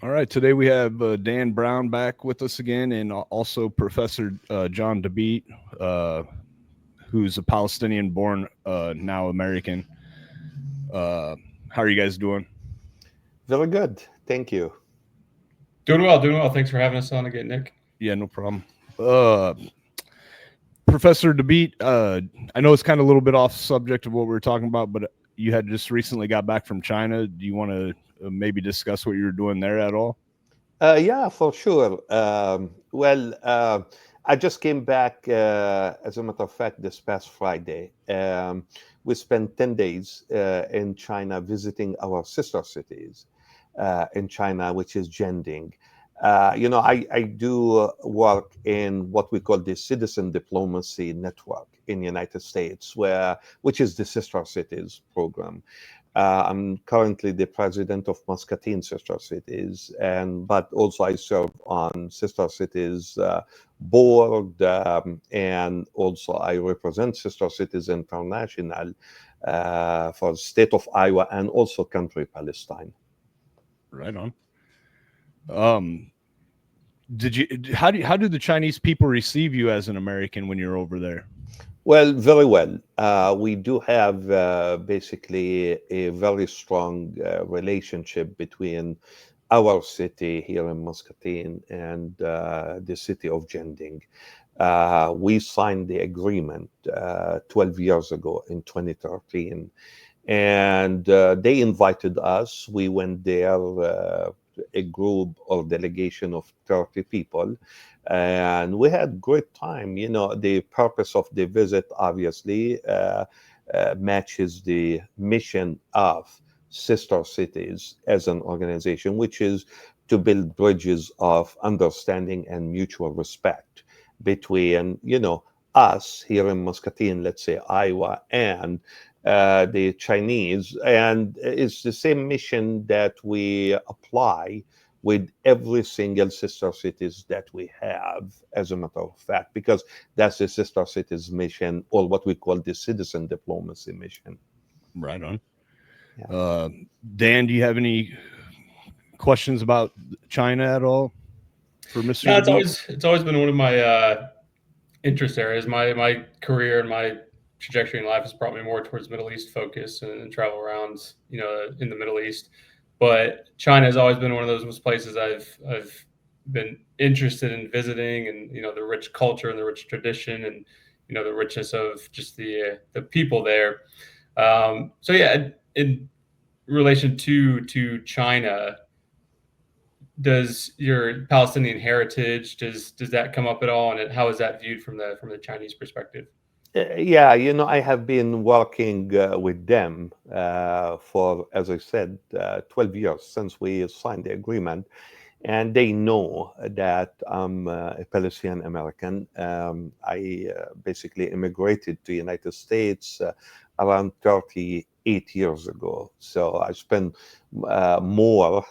All right, today we have Dan Browne back with us again, and also Professor John Dabeet, uh, who's a Palestinian-born, now American. How are you guys doing? Very good. Thank you. Doing well, doing well. Thanks for having us on again, Nick. Yeah, no problem. Professor Dabeet, I know it's kind of a little bit off subject of what we were talking about, but you had just recently got back from China. Do you want to maybe discuss what you were doing there at all? Yeah, for sure. I just came back, as a matter of fact, this past Friday. We spent 10 days in China visiting our sister cities in China, which is Jianding. I do work in what we call the Citizen Diplomacy Network in the United States, which is the Sister Cities program. I'm currently the president of Muscatine Sister Cities, but also I serve on Sister Cities board, and also I represent Sister Cities International for the state of Iowa and also country Palestine. Right on. Um, how did the Chinese people receive you as an American when you're over there? Well, very well. We do have basically a very strong relationship between our city here in Muscatine and the city of Jianding. We signed the agreement 12 years ago in 2013, and they invited us. We went there, a group or delegation of 30 people, and we had great time. The purpose of the visit obviously matches the mission of Sister Cities as an organization, which is to build bridges of understanding and mutual respect between us here in Muscatine, let's say Iowa, and the Chinese. And it's the same mission that we apply with every single sister cities that we have, as a matter of fact, because that's the sister cities mission, or what we call the citizen diplomacy mission. Right on. Yeah. Dan, do you have any questions about China at all for Mr. No, it's Dabeet? always been one of my interest areas. My career and my trajectory in life has brought me more towards Middle East focus and travel around, in the Middle East. But China has always been one of those places I've been interested in visiting, and the rich culture and the rich tradition, and the richness of just the people there. So yeah, in relation to China, does your Palestinian heritage, does that come up at all, and how is that viewed from the Chinese perspective? Yeah, I have been working with them for, as I said, 12 years since we signed the agreement. And they know that I'm a Palestinian American. I basically immigrated to the United States around 38 years ago. So I spent more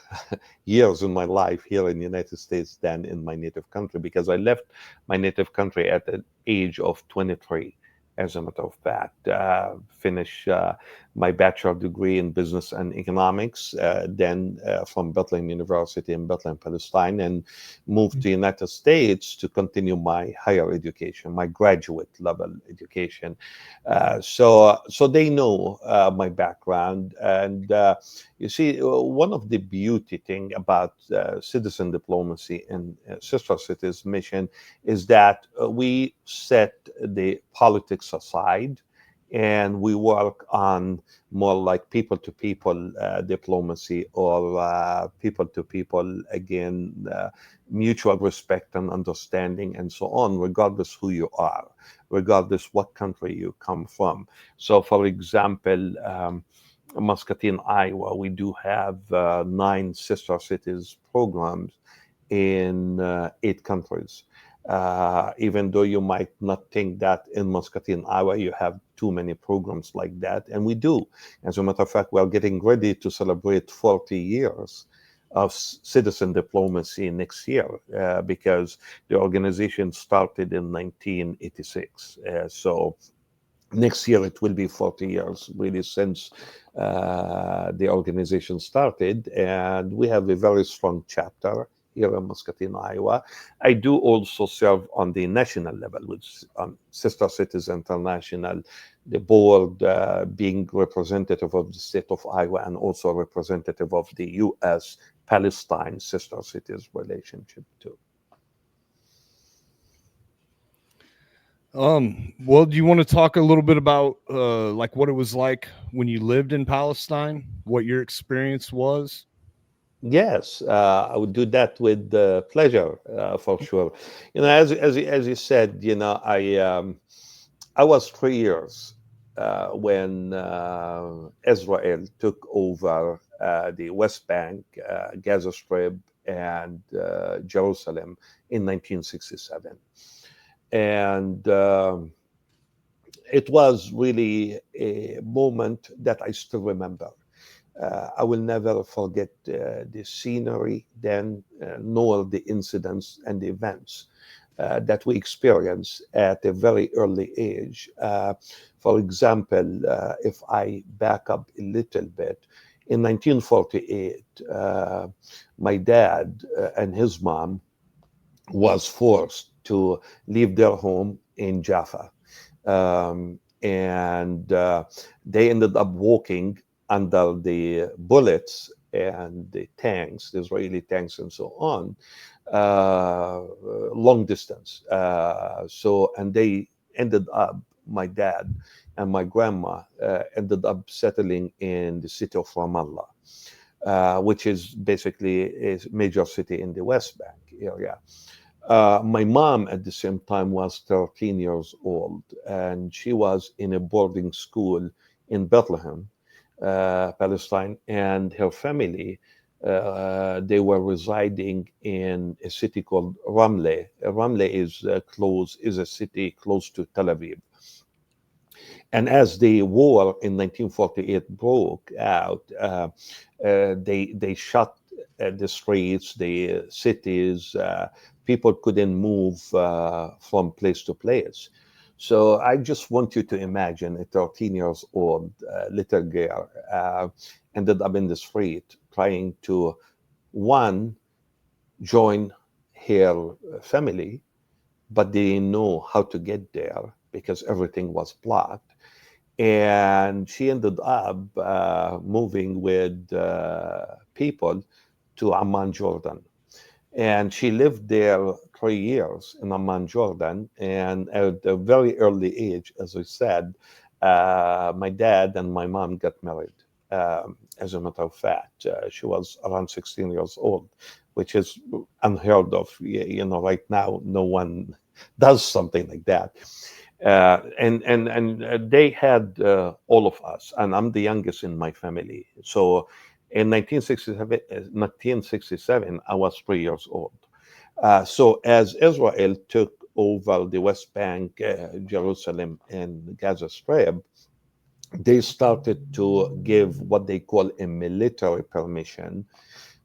years in my life here in the United States than in my native country, because I left my native country at the age of 23. As a matter of fact, finish my bachelor degree in business and economics, then from Bethlehem University in Bethlehem, Palestine, and moved to the United States to continue my higher education, my graduate level education. So they know my background, and you see, one of the beauty thing about citizen diplomacy and Sister Cities mission is that we set the politics aside, and we work on more like people to people diplomacy, or people to people, again, mutual respect and understanding and so on, regardless who you are, regardless what country you come from. So for example, Muscatine, Iowa, we do have 9 sister cities programs in 8 countries. Even though you might not think that in Muscatine, Iowa, you have too many programs like that, and we do. As a matter of fact, we're getting ready to celebrate 40 years of citizen diplomacy next year, because the organization started in 1986. So Next year, it will be 40 years, really, since the organization started. And we have a very strong chapter here in Muscatine, Iowa. I do also serve on the national level with Sister Cities International, the board being representative of the state of Iowa and also representative of the U.S. Palestine Sister Cities relationship too. Well, do you want to talk a little bit about like what it was like when you lived in Palestine, what your experience was? Yes, I would do that with pleasure, for sure. As you said, I was 3 years when Israel took over the West Bank, Gaza Strip, and Jerusalem in 1967. And it was really a moment that I still remember. I will never forget the scenery then, nor the incidents and the events that we experienced at a very early age. For example, if I back up a little bit, in 1948, my dad and his mom was forced to leave their home in Jaffa. And they ended up walking under the bullets and the tanks, the Israeli tanks and so on, long distance. And they ended up, my dad and my grandma ended up settling in the city of Ramallah, which is basically a major city in the West Bank area. My mom at the same time was 13 years old, and she was in a boarding school in Bethlehem, Palestine, and her family, they were residing in a city called Ramle. Ramle is a city close to Tel Aviv. And as the war in 1948 broke out, they shut the streets, the cities. People couldn't move from place to place. So I just want you to imagine a 13 years old little girl ended up in the street trying to, one, join her family, but they didn't know how to get there because everything was blocked. And she ended up moving with people to Amman, Jordan. And she lived there 3 years in Amman, Jordan. And at a very early age, as I said, my dad and my mom got married. As a matter of fact, she was around 16 years old, which is unheard of. Right now, no one does something like that. And they had all of us, and I'm the youngest in my family. So in 1967, I was 3 years old. So as Israel took over the West Bank, Jerusalem, and Gaza Strip, they started to give what they call a military permission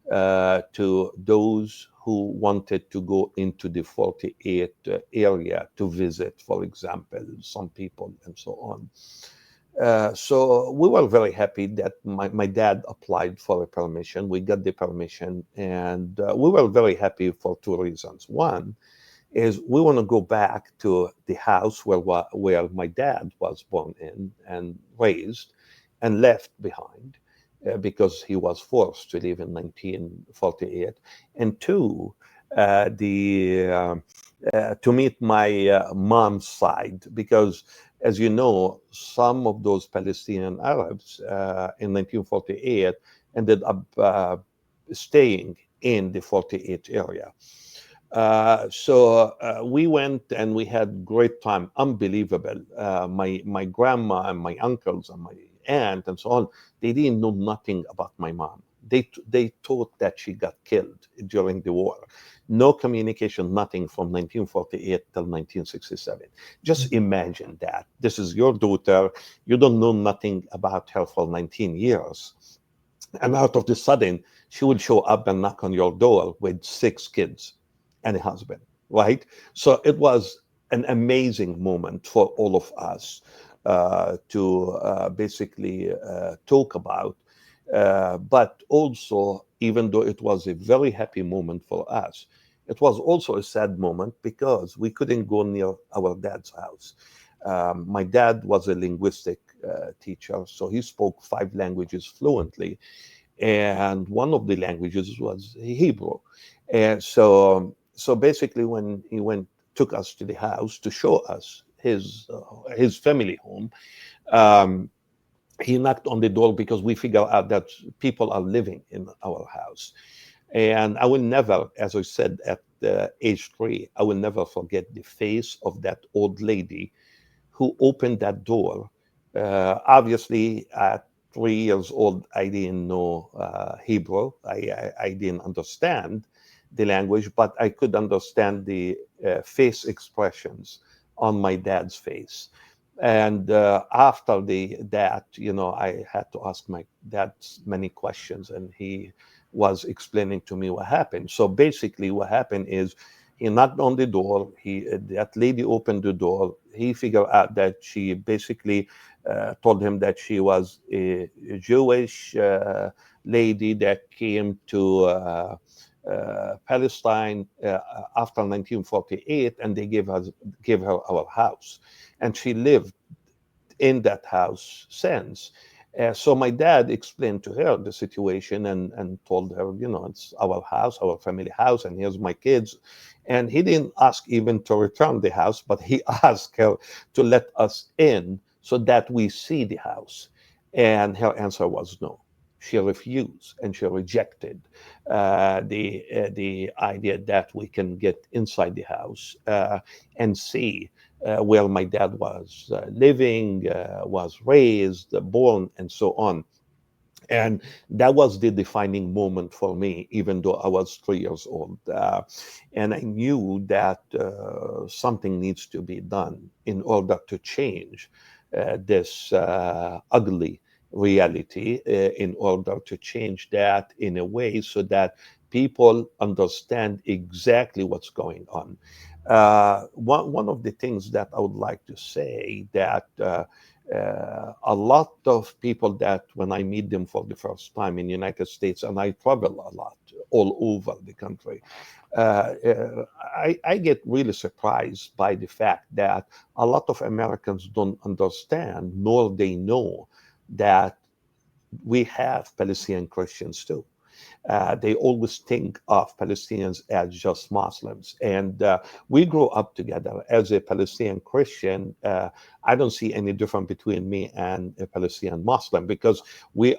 to those who wanted to go into the 48 area to visit, for example, some people and so on. So we were very happy that my dad applied for a permission. We got the permission, and we were very happy for two reasons. One is we want to go back to the house where my dad was born in and raised and left behind. Because he was forced to leave in 1948, and two, to meet my mom's side, because as you know, some of those Palestinian Arabs in 1948 ended up staying in the 48 area. So we went and we had great time, unbelievable. My grandma and my uncles and my aunt and so on, they didn't know nothing about my mom. They thought that she got killed during the war. No communication, nothing from 1948 till 1967. Just imagine that. This is your daughter. You don't know nothing about her for 19 years. And out of the sudden, she would show up and knock on your door with 6 kids and a husband, right? So it was an amazing moment for all of us. to basically talk about. But also, even though it was a very happy moment for us, it was also a sad moment because we couldn't go near our dad's house. My dad was a linguistic teacher, so he spoke 5 languages fluently, and one of the languages was Hebrew. And so basically, when he took us to the house to show us his family home, um, he knocked on the door because we figured out that people are living in our house. And I will never, as I said at age 3, I will never forget the face of that old lady who opened that door. Obviously, at 3 years old, I didn't know Hebrew. I didn't understand the language, but I could understand the face expressions on my dad's face. And after that, I had to ask my dad many questions, and he was explaining to me what happened. So basically, what happened is he knocked on the door. That lady opened the door. He figured out that she basically told him that she was a Jewish lady that came to Palestine after 1948, and they gave her our house, and she lived in that house since. So my dad explained to her the situation and told her, it's our house, our family house, and here's my kids. And he didn't ask even to return the house, but he asked her to let us in so that we see the house. And her answer was no. She refused and she rejected the idea that we can get inside the house and see where my dad was living, was raised, born, and so on. And that was the defining moment for me, even though I was 3 years old. And I knew that something needs to be done in order to change this ugly reality, in order to change that in a way so that people understand exactly what's going on. One of the things that I would like to say that a lot of people that when I meet them for the first time in the United States, and I travel a lot all over the country, I get really surprised by the fact that a lot of Americans don't understand, nor they know that we have Palestinian Christians too. They always think of Palestinians as just Muslims. And we grew up together. As a Palestinian Christian, I don't see any difference between me and a Palestinian Muslim because we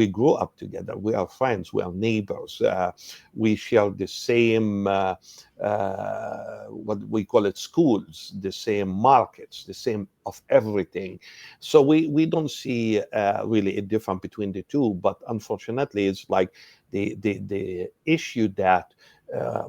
grew up together. We are friends. We are neighbors. We share the same, what we call it, schools, the same markets, the same of everything. So we don't see really a difference between the two. But unfortunately, it's like the issue that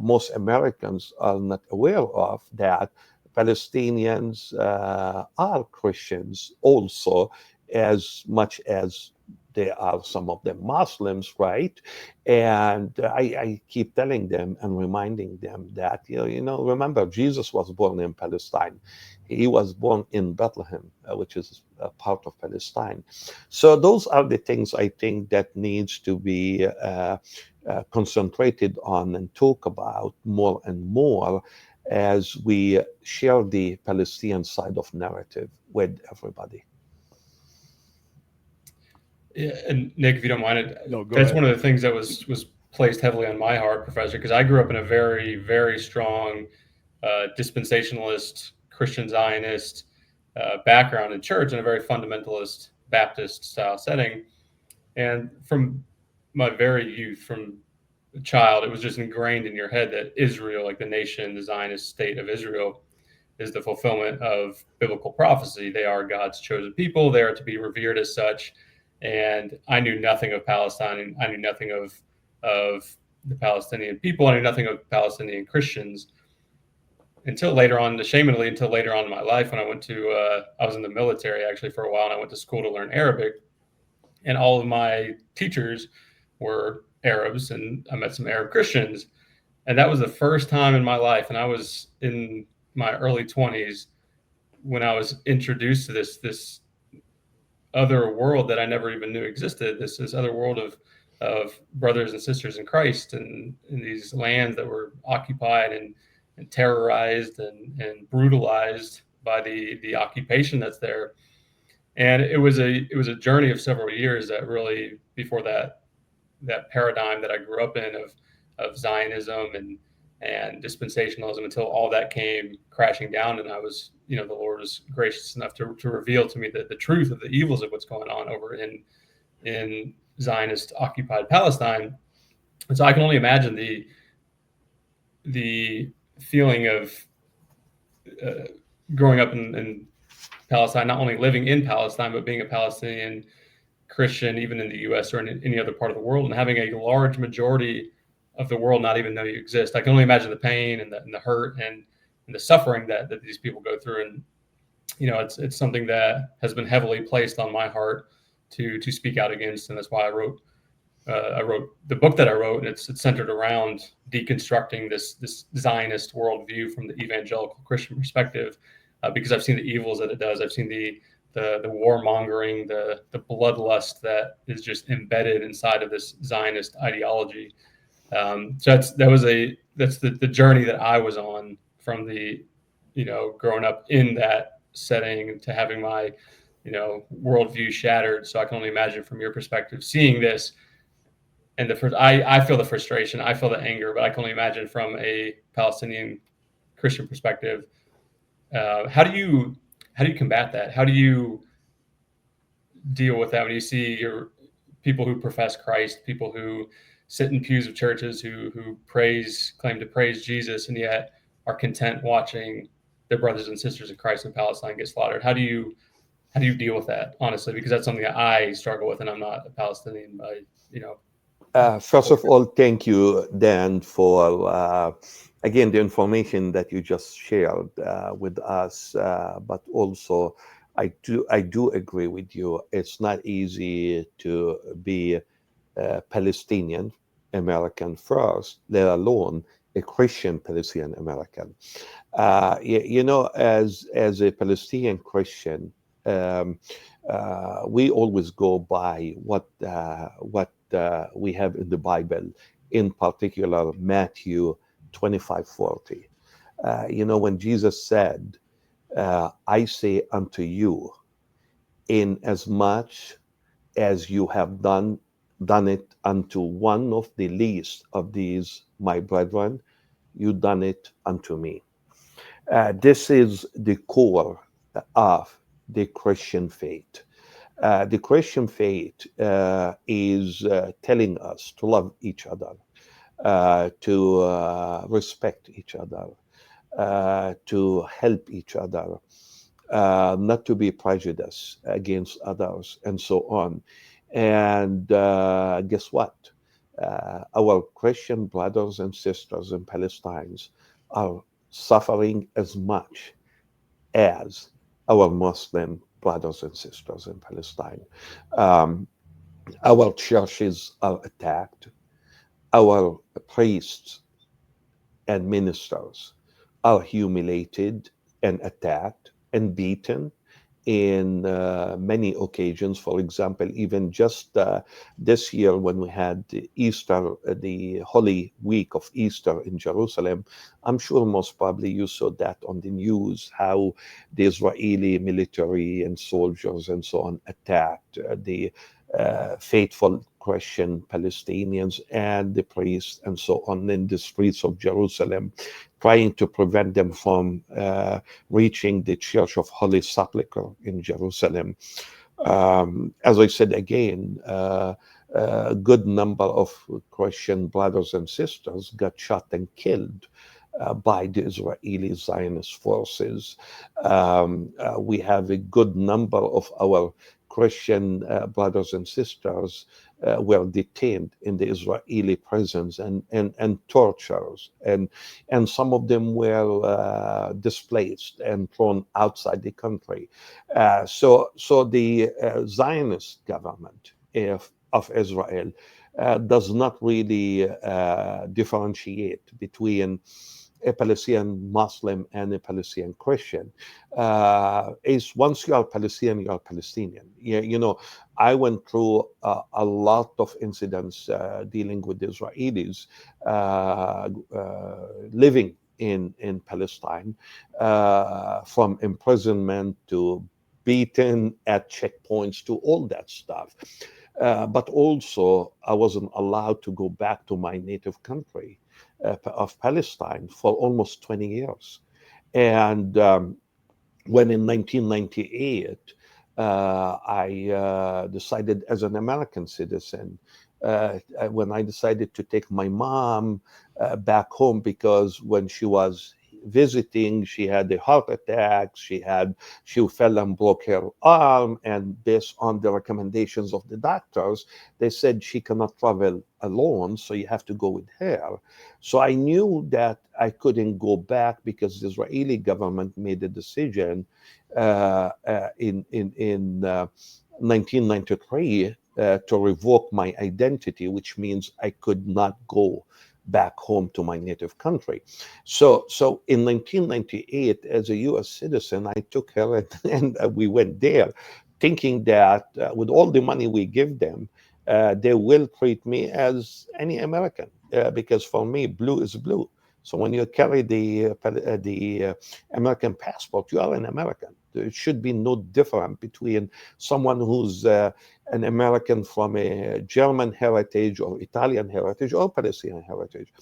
most Americans are not aware of, that Palestinians are Christians also, as much as there are some of them Muslims, right? And I keep telling them and reminding them that, remember, Jesus was born in Palestine. He was born in Bethlehem, which is a part of Palestine. So those are the things I think that needs to be concentrated on and talk about more and more as we share the Palestinian side of narrative with everybody. Yeah, and Nick, if you don't mind, No, go that's ahead. one of the things that was placed heavily on my heart, Professor, because I grew up in a very, very strong dispensationalist, Christian Zionist background in church, in a very fundamentalist Baptist style setting. And from my very youth, from a child, it was just ingrained in your head that Israel, like the nation, the Zionist state of Israel, is the fulfillment of biblical prophecy. They are God's chosen people. They are to be revered as such. And I knew nothing of Palestine. I knew nothing of the Palestinian people. I knew nothing of Palestinian Christians until later on, ashamedly, until later on in my life when I went to, I was in the military actually for a while, and I went to school to learn Arabic. And all of my teachers were Arabs, and I met some Arab Christians. And that was the first time in my life, and I was in my early 20s, when I was introduced to this other world that I never even knew existed, this other world of brothers and sisters in Christ, and in these lands that were occupied and terrorized and brutalized by the occupation that's there. And it was a journey of several years that really, before that paradigm that I grew up in of Zionism and dispensationalism, until all that came crashing down, and I was, the Lord was gracious enough to reveal to me the truth of the evils of what's going on over in Zionist occupied Palestine. And so I can only imagine the feeling of growing up in Palestine, not only living in Palestine, but being a Palestinian Christian, even in the U.S. or in any other part of the world, and having a large majority of the world not even know you exist. I can only imagine the pain and the hurt and the suffering that these people go through. And it's something that has been heavily placed on my heart to speak out against, and that's why I wrote the book that I wrote, and it's centered around deconstructing this Zionist worldview from the evangelical Christian perspective, because I've seen the evils that it does. I've seen the warmongering, the bloodlust that is just embedded inside of this Zionist ideology. So that's the journey that I was on, from growing up in that setting to having my worldview shattered. So I can only imagine from your perspective seeing this, and I feel the frustration, I feel the anger, but I can only imagine from a Palestinian Christian perspective. How do you combat that? How do you deal with that when you see your people who profess Christ, people who sit in pews of churches, who claim to praise Jesus, and yet are content watching their brothers and sisters in Christ in Palestine get slaughtered? How do you deal with that, honestly? Because that's something that I struggle with, and I'm not a Palestinian. First of all, thank you, Dan, for again the information that you just shared with us. But also, I do agree with you. It's not easy to be Palestinian American first, let alone a Christian Palestinian American. As a Palestinian Christian, we always go by what we have in the Bible, in particular Matthew 25:40. When Jesus said, "I say unto you, in as much as you have done it unto one of the least of these my brethren, you done it unto me." This is the core of the Christian faith. The Christian faith is telling us to love each other, to respect each other, to help each other, not to be prejudiced against others, and so on. And guess what? Our Christian brothers and sisters in Palestine are suffering as much as our Muslim brothers and sisters in Palestine. Our churches are attacked. Our priests and ministers are humiliated and attacked and beaten in many occasions. For example, even just this year when we had Easter, the Holy Week of Easter in Jerusalem, I'm sure most probably you saw that on the news, how the Israeli military and soldiers and so on attacked the faithful Christian Palestinians and the priests and so on in the streets of Jerusalem, trying to prevent them from reaching the Church of Holy Sepulchre in Jerusalem. As I said again, a good number of Christian brothers and sisters got shot and killed by the Israeli Zionist forces. We have a good number of our Christian brothers and sisters were detained in the Israeli prisons and tortures, and some of them were displaced and thrown outside the country. So the Zionist government of Israel does not really differentiate between a Palestinian Muslim and a Palestinian Christian. Is once you are Palestinian, you are Palestinian. You know, I went through a lot of incidents dealing with Israelis living in Palestine, from imprisonment to beaten at checkpoints to all that stuff. But also, I wasn't allowed to go back to my native country of Palestine for almost 20 years. And when in 1998, I decided as an American citizen, when I decided to take my mom back home, because when she was visiting, she had a heart attack, she fell and broke her arm, and based on the recommendations of the doctors, they said she cannot travel alone, so you have to go with her. So I knew that I couldn't go back, because the Israeli government made a decision in 1993 to revoke my identity, which means I could not go back home to my native country. So in 1998, as a U.S. citizen, I took her and we went there, thinking that with all the money we give them, they will treat me as any American, because for me, blue is blue. So when you carry the American passport, you are an American. There should be no difference between someone who's an American from a German heritage or Italian heritage or Palestinian heritage.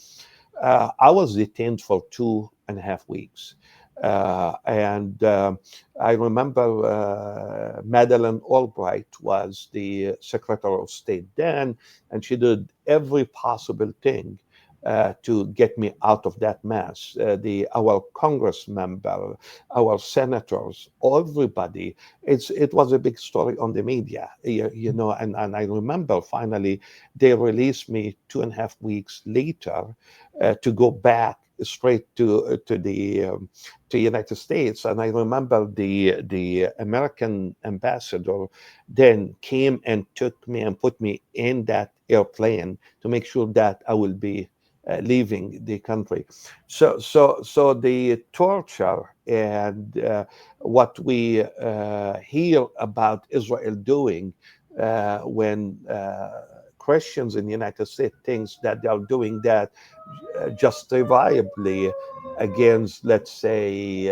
I was detained for 2.5 weeks. And I remember Madeleine Albright was the Secretary of State then, and she did every possible thing to get me out of that mess. Our Congress member, our senators, everybody. It was a big story on the media, you know. And I remember finally they released me 2.5 weeks later to go back straight to the United States. And I remember the American ambassador then came and took me and put me in that airplane to make sure that I will be leaving the country. So the torture and what we hear about Israel doing when Christians in the United States thinks that they are doing that justifiably against, let's say,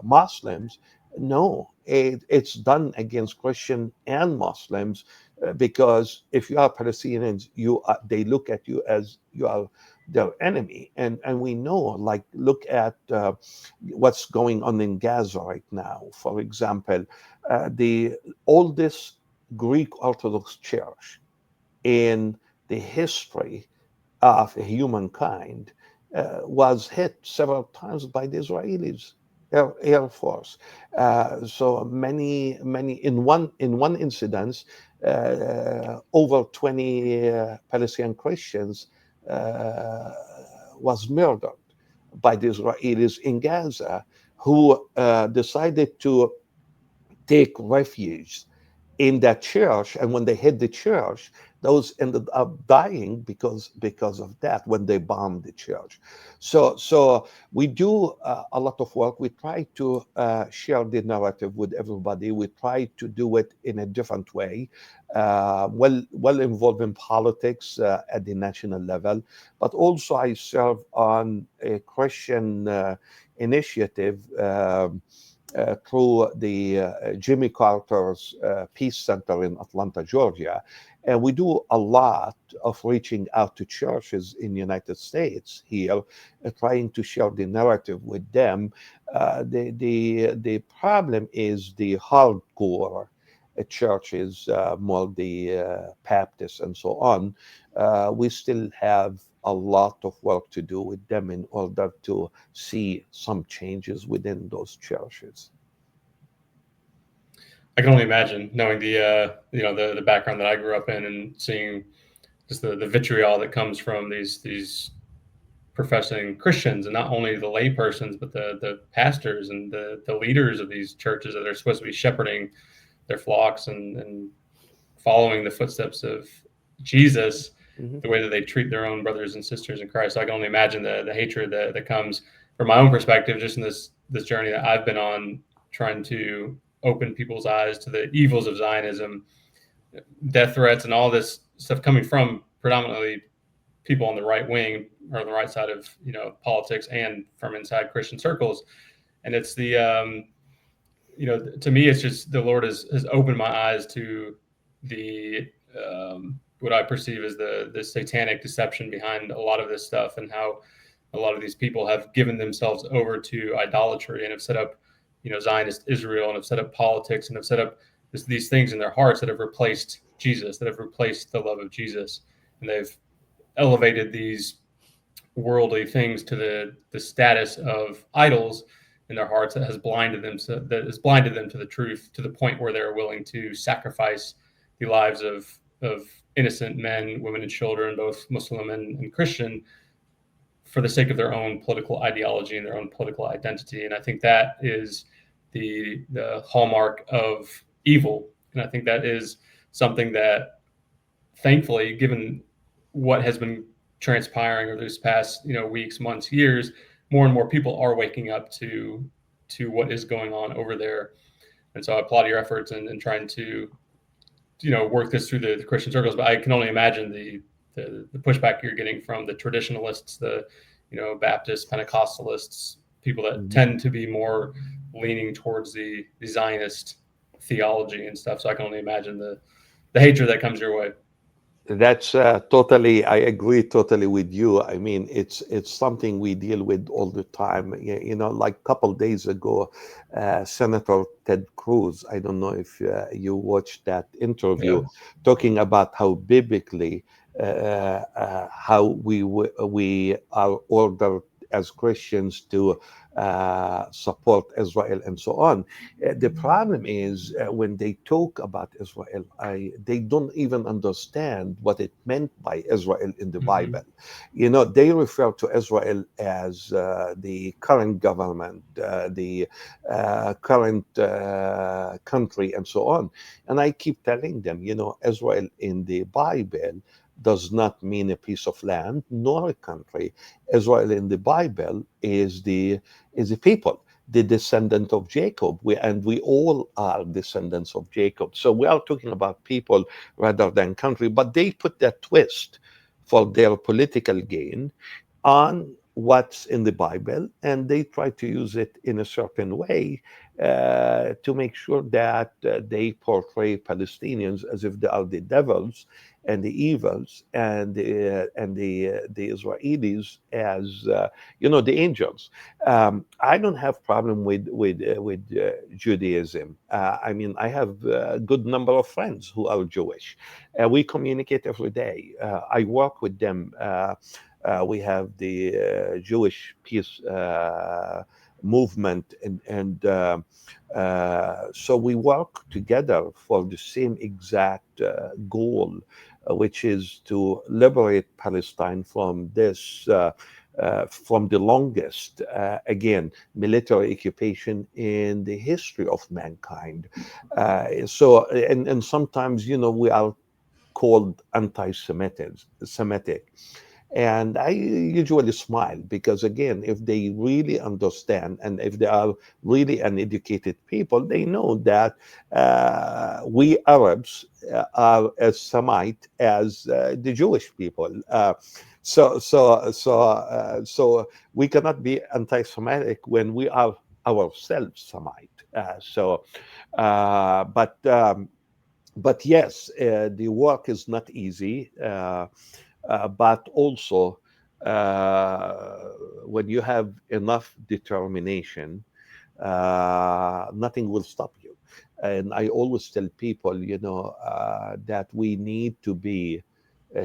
Muslims. No, it's done against Christian and Muslims, because if you are Palestinians, they look at you as you are their enemy. And we know, like, look at what's going on in Gaza right now. For example, the oldest Greek Orthodox Church in the history of humankind was hit several times by the Israelis. Air Force. So many in one incident, over 20 Palestinian Christians was murdered by the Israelis in Gaza, who decided to take refuge in that church. And when they hit the church, those ended up dying because of that, when they bombed the church. So we do a lot of work. We try to share the narrative with everybody. We try to do it in a different way, well involved in politics at the national level. But also I serve on a Christian initiative through the Jimmy Carter's Peace Center in Atlanta, Georgia. And we do a lot of reaching out to churches in the United States here, trying to share the narrative with them. The problem is the hardcore churches, more the Baptists and so on. We still have a lot of work to do with them in order to see some changes within those churches. I can only imagine, knowing the background that I grew up in, and seeing just the vitriol that comes from these professing Christians, and not only the lay persons, but the pastors and the leaders of these churches that are supposed to be shepherding their flocks and following the footsteps of Jesus. Mhm. the way that they treat their own brothers and sisters in Christ. I can only imagine the hatred that comes from my own perspective, just in this journey that I've been on, trying to open people's eyes to the evils of Zionism, death threats, and all this stuff coming from predominantly people on the right wing or on the right side of politics and from inside Christian circles. And it's the to me, it's just the Lord has opened my eyes to the what I perceive as the satanic deception behind a lot of this stuff, and how a lot of these people have given themselves over to idolatry and have set up, Zionist Israel, and have set up politics, and have set up these things in their hearts that have replaced Jesus, that have replaced the love of Jesus, and they've elevated these worldly things to the status of idols in their hearts, that has blinded them to the truth, to the point where they're willing to sacrifice the lives of innocent men, women, and children, both Muslim and Christian, for the sake of their own political ideology and their own political identity. And I think that is the hallmark of evil. And I think that is something that, thankfully, given what has been transpiring over these past weeks, months, years, more and more people are waking up to what is going on over there. And so I applaud your efforts in trying to work this through the Christian circles. But I can only imagine the pushback you're getting from the traditionalists, the Baptist, Pentecostalists, people that tend to be more leaning towards the Zionist theology and stuff. So I can only imagine the hatred that comes your way. That's totally, I agree totally with you. I mean, it's something we deal with all the time. Like a couple days ago, Senator Ted Cruz, I don't know if you watched that interview, talking about how biblically how we are ordered as Christians to support Israel and so on. The problem is when they talk about Israel, they don't even understand what it meant by Israel in the Bible. They refer to Israel as the current government, the current country, and so on. And I keep telling them, Israel in the Bible does not mean a piece of land nor a country. Israel in the Bible is a people, the descendant of Jacob. We all are descendants of Jacob. So we are talking about people rather than country, but they put that twist for their political gain on what's in the Bible, and they try to use it in a certain way to make sure that they portray Palestinians as if they are the devils and the evils, and the Israelis as the angels. I don't have problem with Judaism. I mean, I have a good number of friends who are Jewish. We communicate every day. I work with them. We have the Jewish peace movement, and so we work together for the same exact goal, which is to liberate Palestine from this, from the longest, again, military occupation in the history of mankind. And sometimes, we are called anti-Semitic. And I usually smile because, again, if they really understand and if they are really an educated people, they know that we Arabs are as Semite as the Jewish people. So we cannot be anti-Semitic when we are ourselves Semite. But yes, the work is not easy. But also, when you have enough determination, nothing will stop you. And I always tell people, that we need to be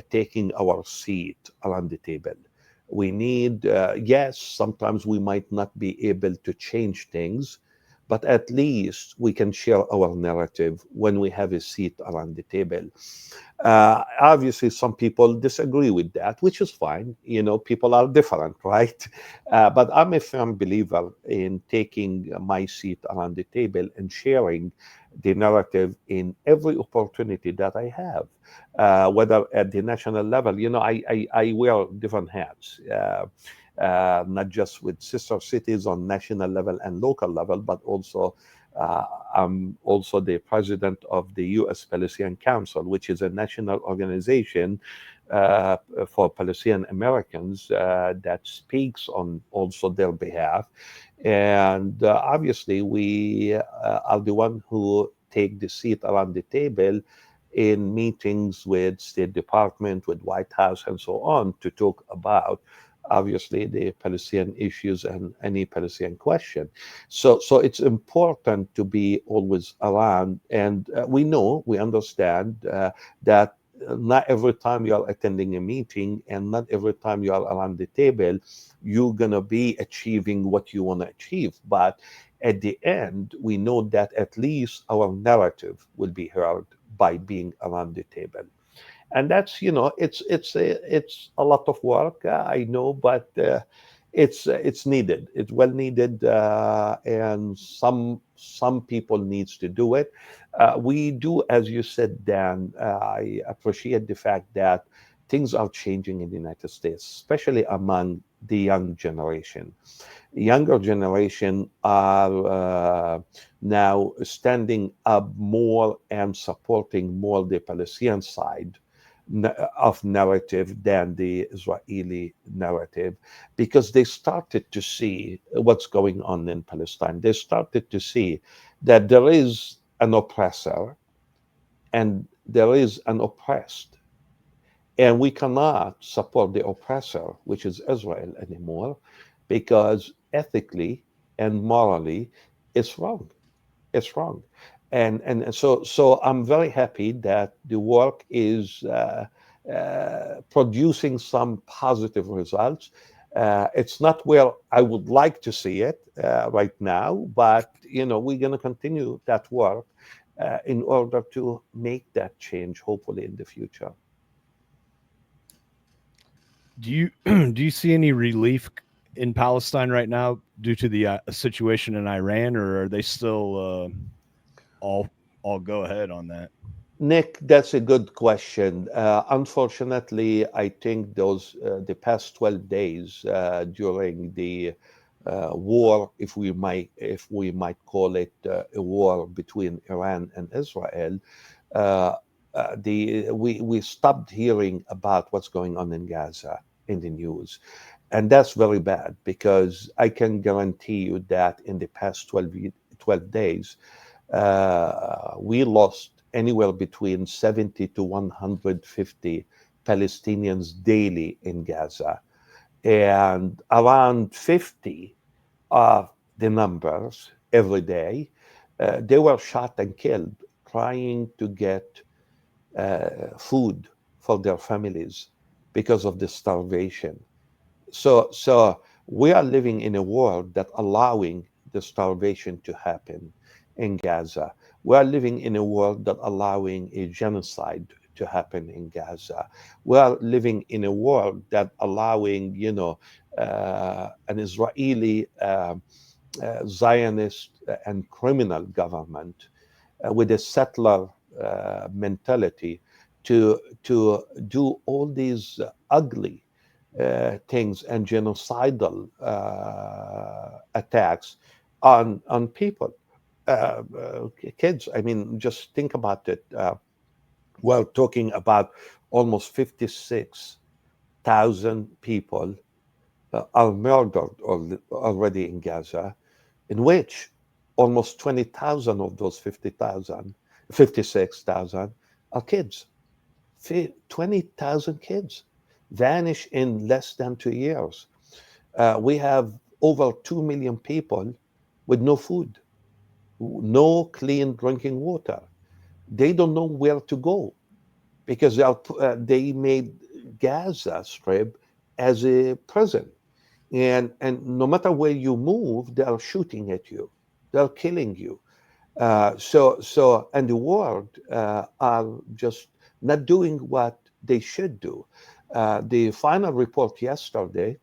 taking our seat around the table. We need, yes, sometimes we might not be able to change things, but at least we can share our narrative when we have a seat around the table. Obviously, some people disagree with that, which is fine. People are different, right? But I'm a firm believer in taking my seat around the table and sharing the narrative in every opportunity that I have, whether at the national level. I wear different hats, not just with sister cities on national level and local level, but also I'm also the president of the U.S. Palestinian Council, which is a national organization uh, for Palestinian Americans that speaks on also their behalf. And obviously, we are the one who take the seat around the table in meetings with State Department, with White House, and so on to talk about obviously the Palestinian issues and any Palestinian question. So it's important to be always around, and we understand that not every time you are attending a meeting and not every time you are around the table, you're gonna be achieving what you want to achieve. But at the end, we know that at least our narrative will be heard by being around the table. And that's, it's a lot of work, I know, but it's needed. It's well needed, and some people needs to do it. We do, as you said, Dan. I appreciate the fact that things are changing in the United States, especially among the young generation. Younger generation are now standing up more and supporting more the Palestinian side of narrative than the Israeli narrative, because they started to see what's going on in Palestine. They started to see that there is an oppressor and there is an oppressed. And we cannot support the oppressor, which is Israel, anymore, because ethically and morally, it's wrong. It's wrong. And so I'm very happy that the work is producing some positive results. It's not where I would like to see it right now, but we're going to continue that work in order to make that change, hopefully in the future. Do you do you see any relief in Palestine right now due to the situation in Iran, or are they still all go ahead on that? Nick, that's a good question. Unfortunately, I think those the past 12 days during the war, if we might call it a war between Iran and Israel, uh, we stopped hearing about what's going on in Gaza in the news, and that's very bad because I can guarantee you that in the past 12 days we lost anywhere between 70 to 150 Palestinians daily in Gaza. And around 50 of the numbers every day, they were shot and killed trying to get food for their families because of the starvation. So we are living in a world that allowing the starvation to happen in Gaza. We are living in a world that allowing a genocide to happen in Gaza. We are living in a world that allowing, an Israeli Zionist and criminal government with a settler mentality to do all these ugly things and genocidal attacks on people, kids. I mean, just think about it. We're talking about almost 56,000 people are murdered already in Gaza, in which almost 20,000 of those 56,000 are kids. 20,000 kids vanish in less than 2 years. We have over 2 million people with no food, no clean drinking water. They don't know where to go because they made Gaza Strip as a prison. And no matter where you move, they are shooting at you, they're killing you. And the world are just not doing what they should do. The final report yesterday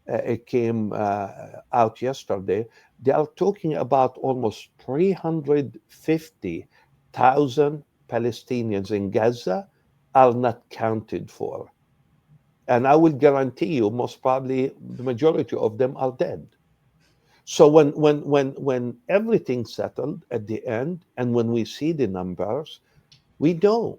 it came out yesterday. They are talking about almost 350,000 Palestinians in Gaza are not counted for. And I will guarantee you, most probably the majority of them are dead. So when everything's settled at the end, and when we see the numbers, we know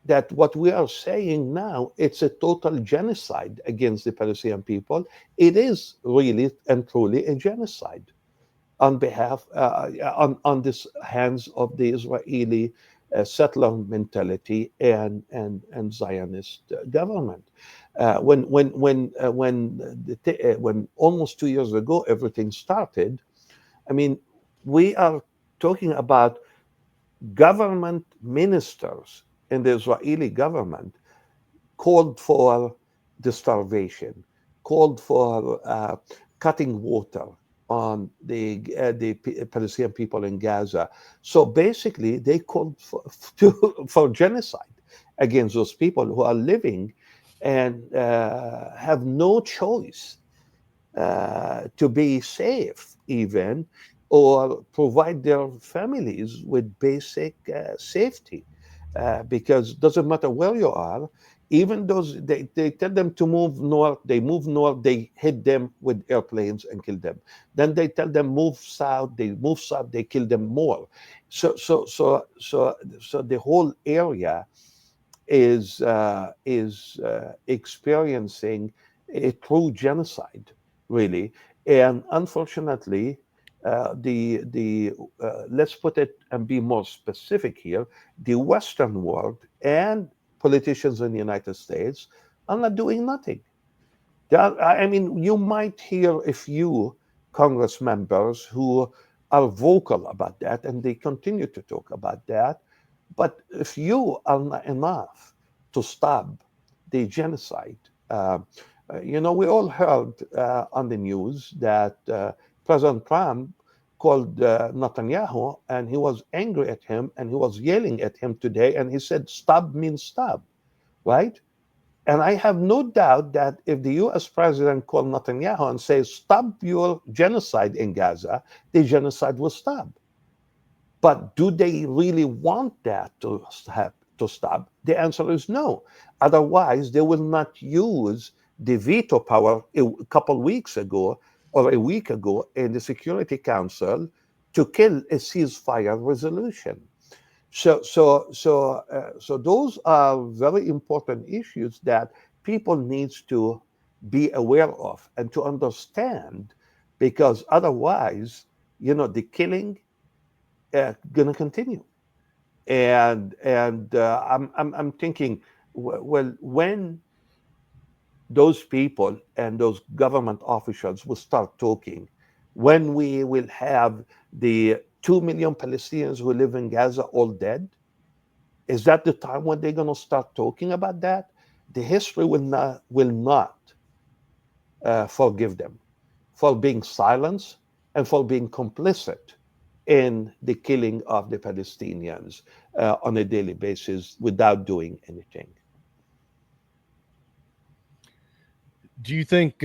that what we are saying now, it's a total genocide against the Palestinian people. It is really and truly a genocide on behalf on this hands of the Israeli settler mentality and Zionist government. When almost 2 years ago everything started, I mean, we are talking about government ministers in the Israeli government called for the starvation, called for cutting water on the Palestinian people in Gaza. So basically, they called for genocide against those people who are living and have no choice to be safe, even, or provide their families with basic safety. Because it doesn't matter where you are, even those they tell them to move north, they move north, they hit them with airplanes and kill them. Then they tell them move south, they move south, they kill them more. So the whole area is experiencing a true genocide, really. And unfortunately, the let's put it and be more specific here: the Western world and politicians in the United States are not doing nothing. I mean, you might hear a few Congress members who are vocal about that, and they continue to talk about that. But if you are not enough to stop the genocide, we all heard on the news that President Trump called Netanyahu, and he was angry at him, and he was yelling at him today, and he said, "Stop means stop," right? And I have no doubt that if the US president called Netanyahu and says, "Stop your genocide in Gaza," the genocide will stop. But do they really want that to stop? The answer is no. Otherwise, they will not use the veto power a couple weeks ago or a week ago in the Security Council to kill a ceasefire resolution. So those are very important issues that people needs to be aware of and to understand, because otherwise, the killing going to continue. And I'm thinking, well, when those people and those government officials will start talking, when we will have the 2 million Palestinians who live in Gaza all dead, is that the time when they're going to start talking about that? The history will not forgive them for being silenced and for being complicit in the killing of the Palestinians on a daily basis without doing anything. Do you think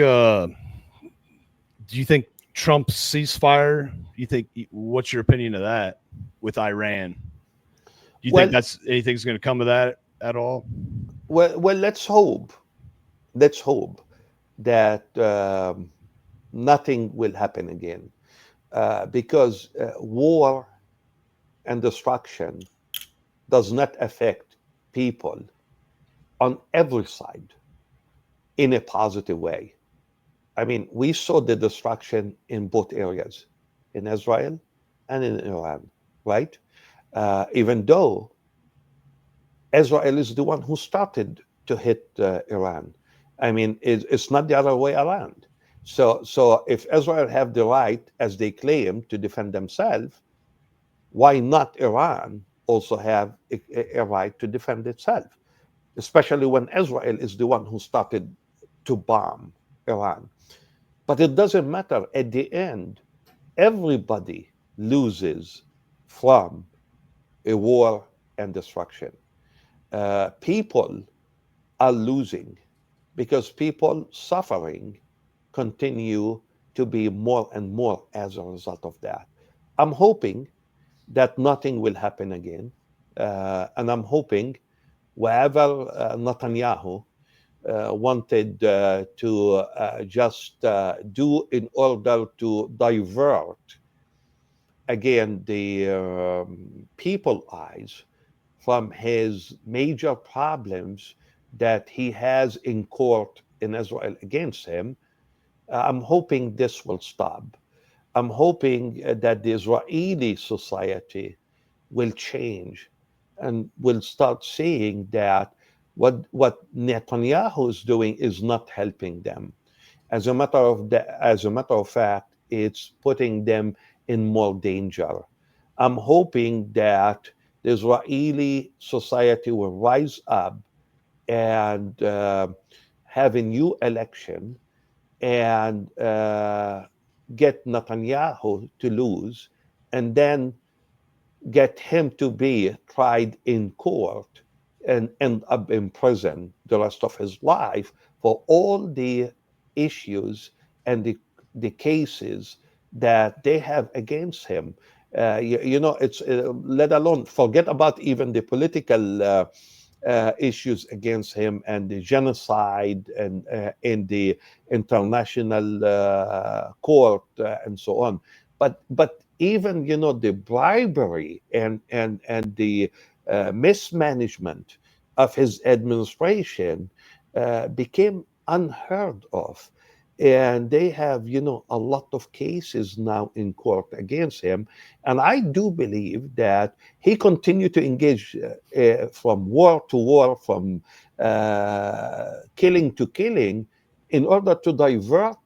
Trump's ceasefire? What's your opinion of that with Iran? Do you think Well, that's anything's going to come of that at all? well, let's hope. Let's hope that nothing will happen again, because war and destruction does not affect people on every side in a positive way. I mean, we saw the destruction in both areas, in Israel and in Iran, right? Even though Israel is the one who started to hit Iran. I mean, it's not the other way around. So if Israel have the right, as they claim, to defend themselves, why not Iran also have a right to defend itself? Especially when Israel is the one who started to bomb Iran. But it doesn't matter. At the end, everybody loses from a war and destruction. People are losing because people suffering continue to be more and more as a result of that. I'm hoping that nothing will happen again. And I'm hoping wherever Netanyahu wanted to just do in order to divert again the people eyes from his major problems that he has in court in Israel against him. I'm hoping this will stop. I'm hoping that the Israeli society will change and will start seeing that what Netanyahu is doing is not helping them. As a matter of fact, it's putting them in more danger. I'm hoping that the Israeli society will rise up and have a new election and get Netanyahu to lose, and then get him to be tried in court and end up in prison the rest of his life for all the issues and the cases that they have against him. It's let alone forget about even the political issues against him and the genocide and in the international court and so on. But even the bribery and the mismanagement of his administration became unheard of, and they have a lot of cases now in court against him. And I do believe that he continued to engage from war to war, from killing to killing, in order to divert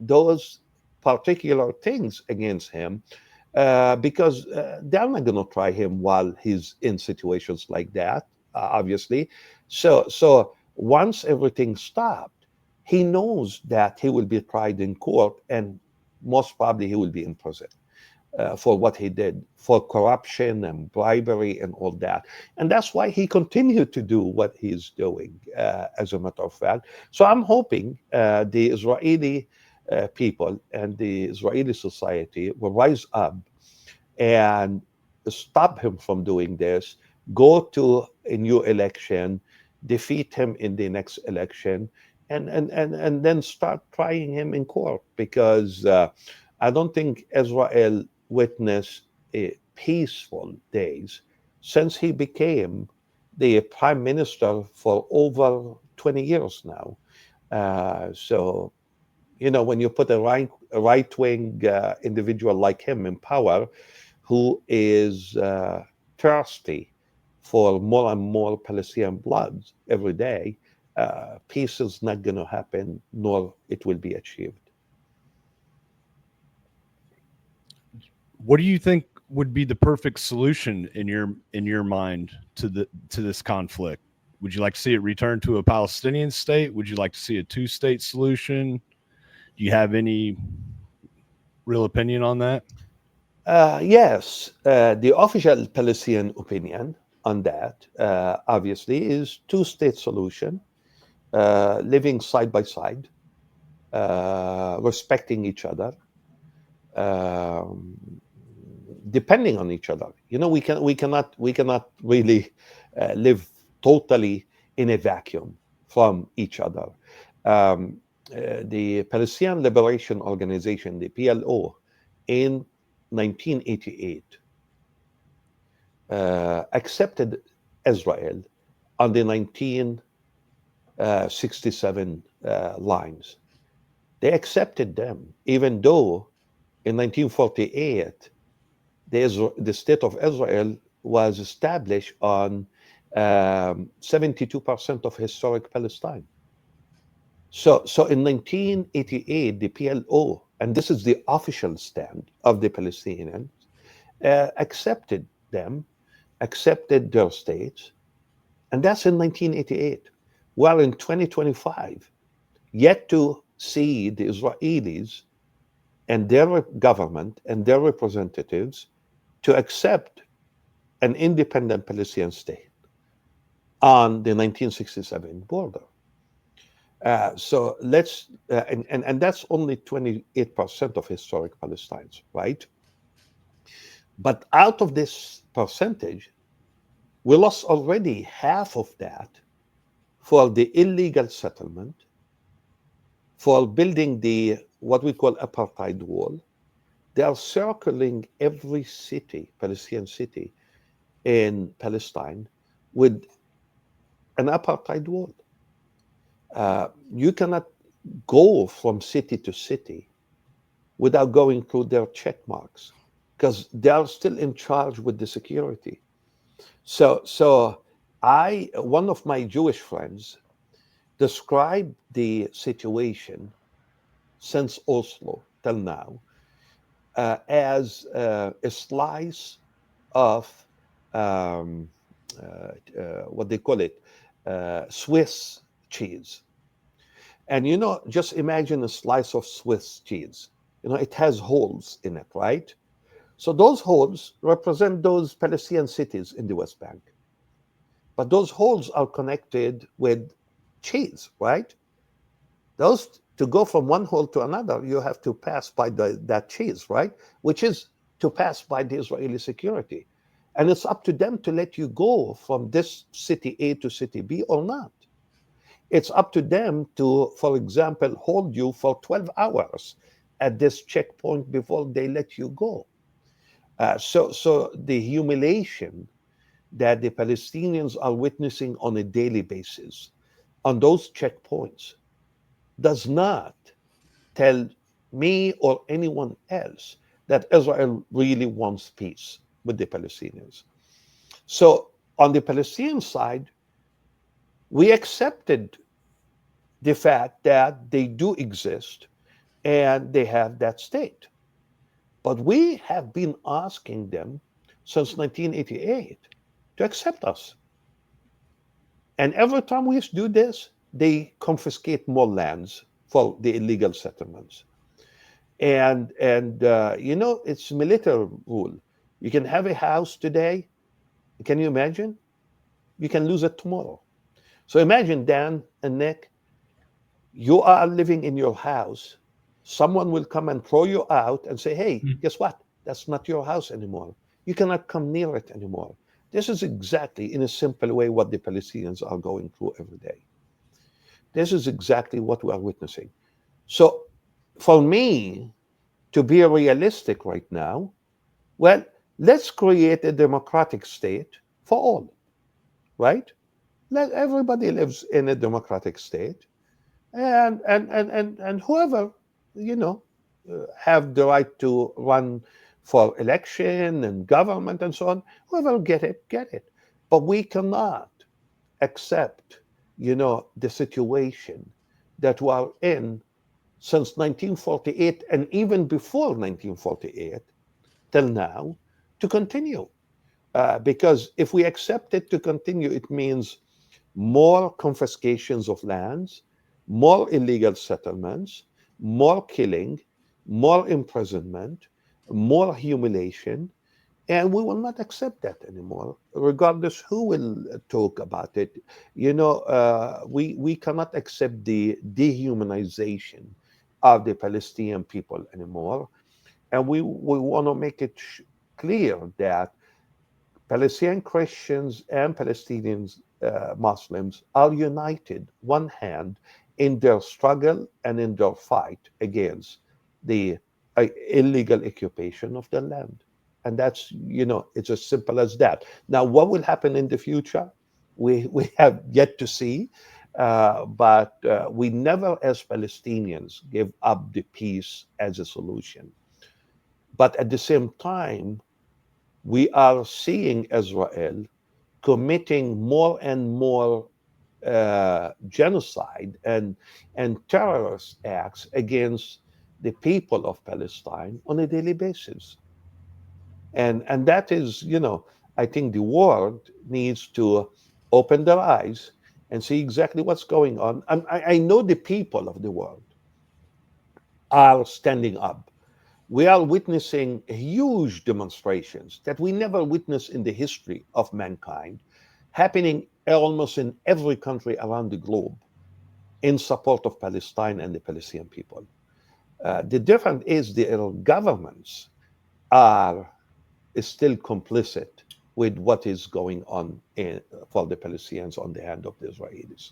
those particular things against him, because they're not going to try him while he's in situations like that, obviously. So once everything stopped, he knows that he will be tried in court, and most probably he will be in prison for what he did, for corruption and bribery and all that. And that's why he continued to do what he's doing, as a matter of fact. So I'm hoping the Israeli people and the Israeli society will rise up and stop him from doing this, go to a new election, defeat him in the next election, and then start trying him in court, because I don't think Israel witnessed peaceful days since he became the prime minister for over 20 years now. So, when you put a right-wing individual like him in power, who is thirsty for more and more Palestinian blood every day, peace is not going to happen, nor it will be achieved. What do you think would be the perfect solution in your mind to this conflict? Would you like to see it return to a Palestinian state? Would you like to see a two-state solution? Do you have any real opinion on that? Yes, the official Palestinian opinion on that, obviously, is two-state solution, living side by side, respecting each other, depending on each other. We cannot really live totally in a vacuum from each other. The Palestinian Liberation Organization, the PLO, in 1988 accepted Israel on the 1967 lines. They accepted them, even though in 1948 the state of Israel was established on 72% of historic Palestine. So in 1988, the PLO, and this is the official stand of the Palestinians, accepted them, accepted their states, and that's in 1988. Well, in 2025, yet to see the Israelis and their government and their representatives to accept an independent Palestinian state on the 1967 border. So let's, and that's only 28% of historic Palestinians, right? But out of this percentage, we lost already half of that for the illegal settlement, for building the what we call apartheid wall. They are circling every city, Palestinian city in Palestine, with an apartheid wall. You cannot go from city to city without going through their check marks because they are still in charge with the security. So one of my Jewish friends described the situation since Oslo till now as a slice of um, what they call it, Swiss cheese. And just imagine a slice of Swiss cheese. It has holes in it, right? So those holes represent those Palestinian cities in the West Bank. But those holes are connected with cheese, right? Those to go from one hole to another, you have to pass by that cheese, right? Which is to pass by the Israeli security. And it's up to them to let you go from this city A to city B or not. It's up to them to, for example, hold you for 12 hours at this checkpoint before they let you go. So the humiliation that the Palestinians are witnessing on a daily basis on those checkpoints does not tell me or anyone else that Israel really wants peace with the Palestinians. So on the Palestinian side, we accepted the fact that they do exist and they have that state. But we have been asking them since 1988 to accept us. And every time we do this, they confiscate more lands for the illegal settlements. And it's military rule. You can have a house today. Can you imagine? You can lose it tomorrow. So imagine, Dan and Nick, you are living in your house. Someone will come and throw you out and say, hey, guess what? That's not your house anymore. You cannot come near it anymore. This is exactly, in a simple way, what the Palestinians are going through every day. This is exactly what we are witnessing. So for me to be realistic right now, well, let's create a democratic state for all, right? Let everybody lives in a democratic state, and whoever have the right to run for election and government and so on, whoever get it. But we cannot accept the situation that we are in since 1948 and even before 1948 till now to continue. Because if we accept it to continue, it means more confiscations of lands, more illegal settlements, more killing, more imprisonment, more humiliation, and we will not accept that anymore, regardless who will talk about it. We cannot accept the dehumanization of the Palestinian people anymore, and we want to make it clear that Palestinian Christians and Palestinian Muslims are united, one hand, in their struggle and in their fight against the illegal occupation of the land. And that's, it's as simple as that. Now, what will happen in the future? We have yet to see, but we never, as Palestinians, give up the peace as a solution. But at the same time, we are seeing Israel committing more and more genocide and terrorist acts against the people of Palestine on a daily basis. And that is, I think the world needs to open their eyes and see exactly what's going on. I know the people of the world are standing up. We are witnessing huge demonstrations that we never witnessed in the history of mankind, happening almost in every country around the globe. in support of Palestine and the Palestinian people. The difference is the governments are still complicit with what is going on for the Palestinians on the hand of the Israelis.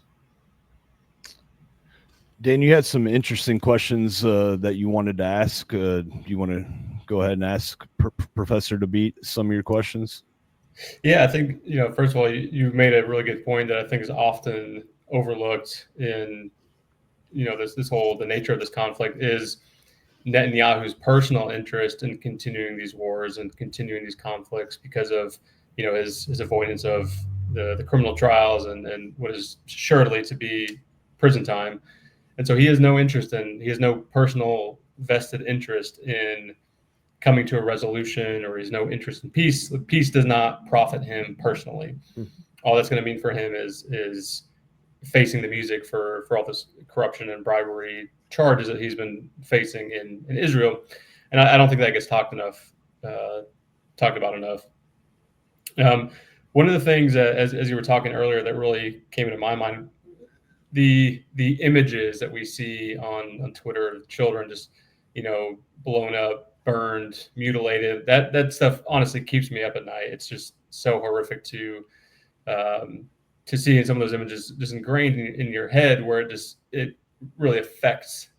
Dan, you had some interesting questions that you wanted to ask. Do you want to go ahead and ask Professor Dabeet some of your questions? Yeah, I think, first of all, you made a really good point that I think is often overlooked in, the nature of this conflict is Netanyahu's personal interest in continuing these wars and continuing these conflicts because of, his avoidance of the criminal trials and what is assuredly to be prison time. And so he has no personal vested interest in coming to a resolution, or he has no interest in peace. Peace does not profit him personally. All that's going to mean for him is facing the music for all this corruption and bribery charges that he's been facing in Israel. And I don't think that gets talked about enough. One of the things as you were talking earlier that really came into my mind, the images that we see on Twitter of children just, blown up, burned, mutilated, that stuff honestly keeps me up at night. It's just so horrific to see in some of those images just ingrained in your head, where it really affects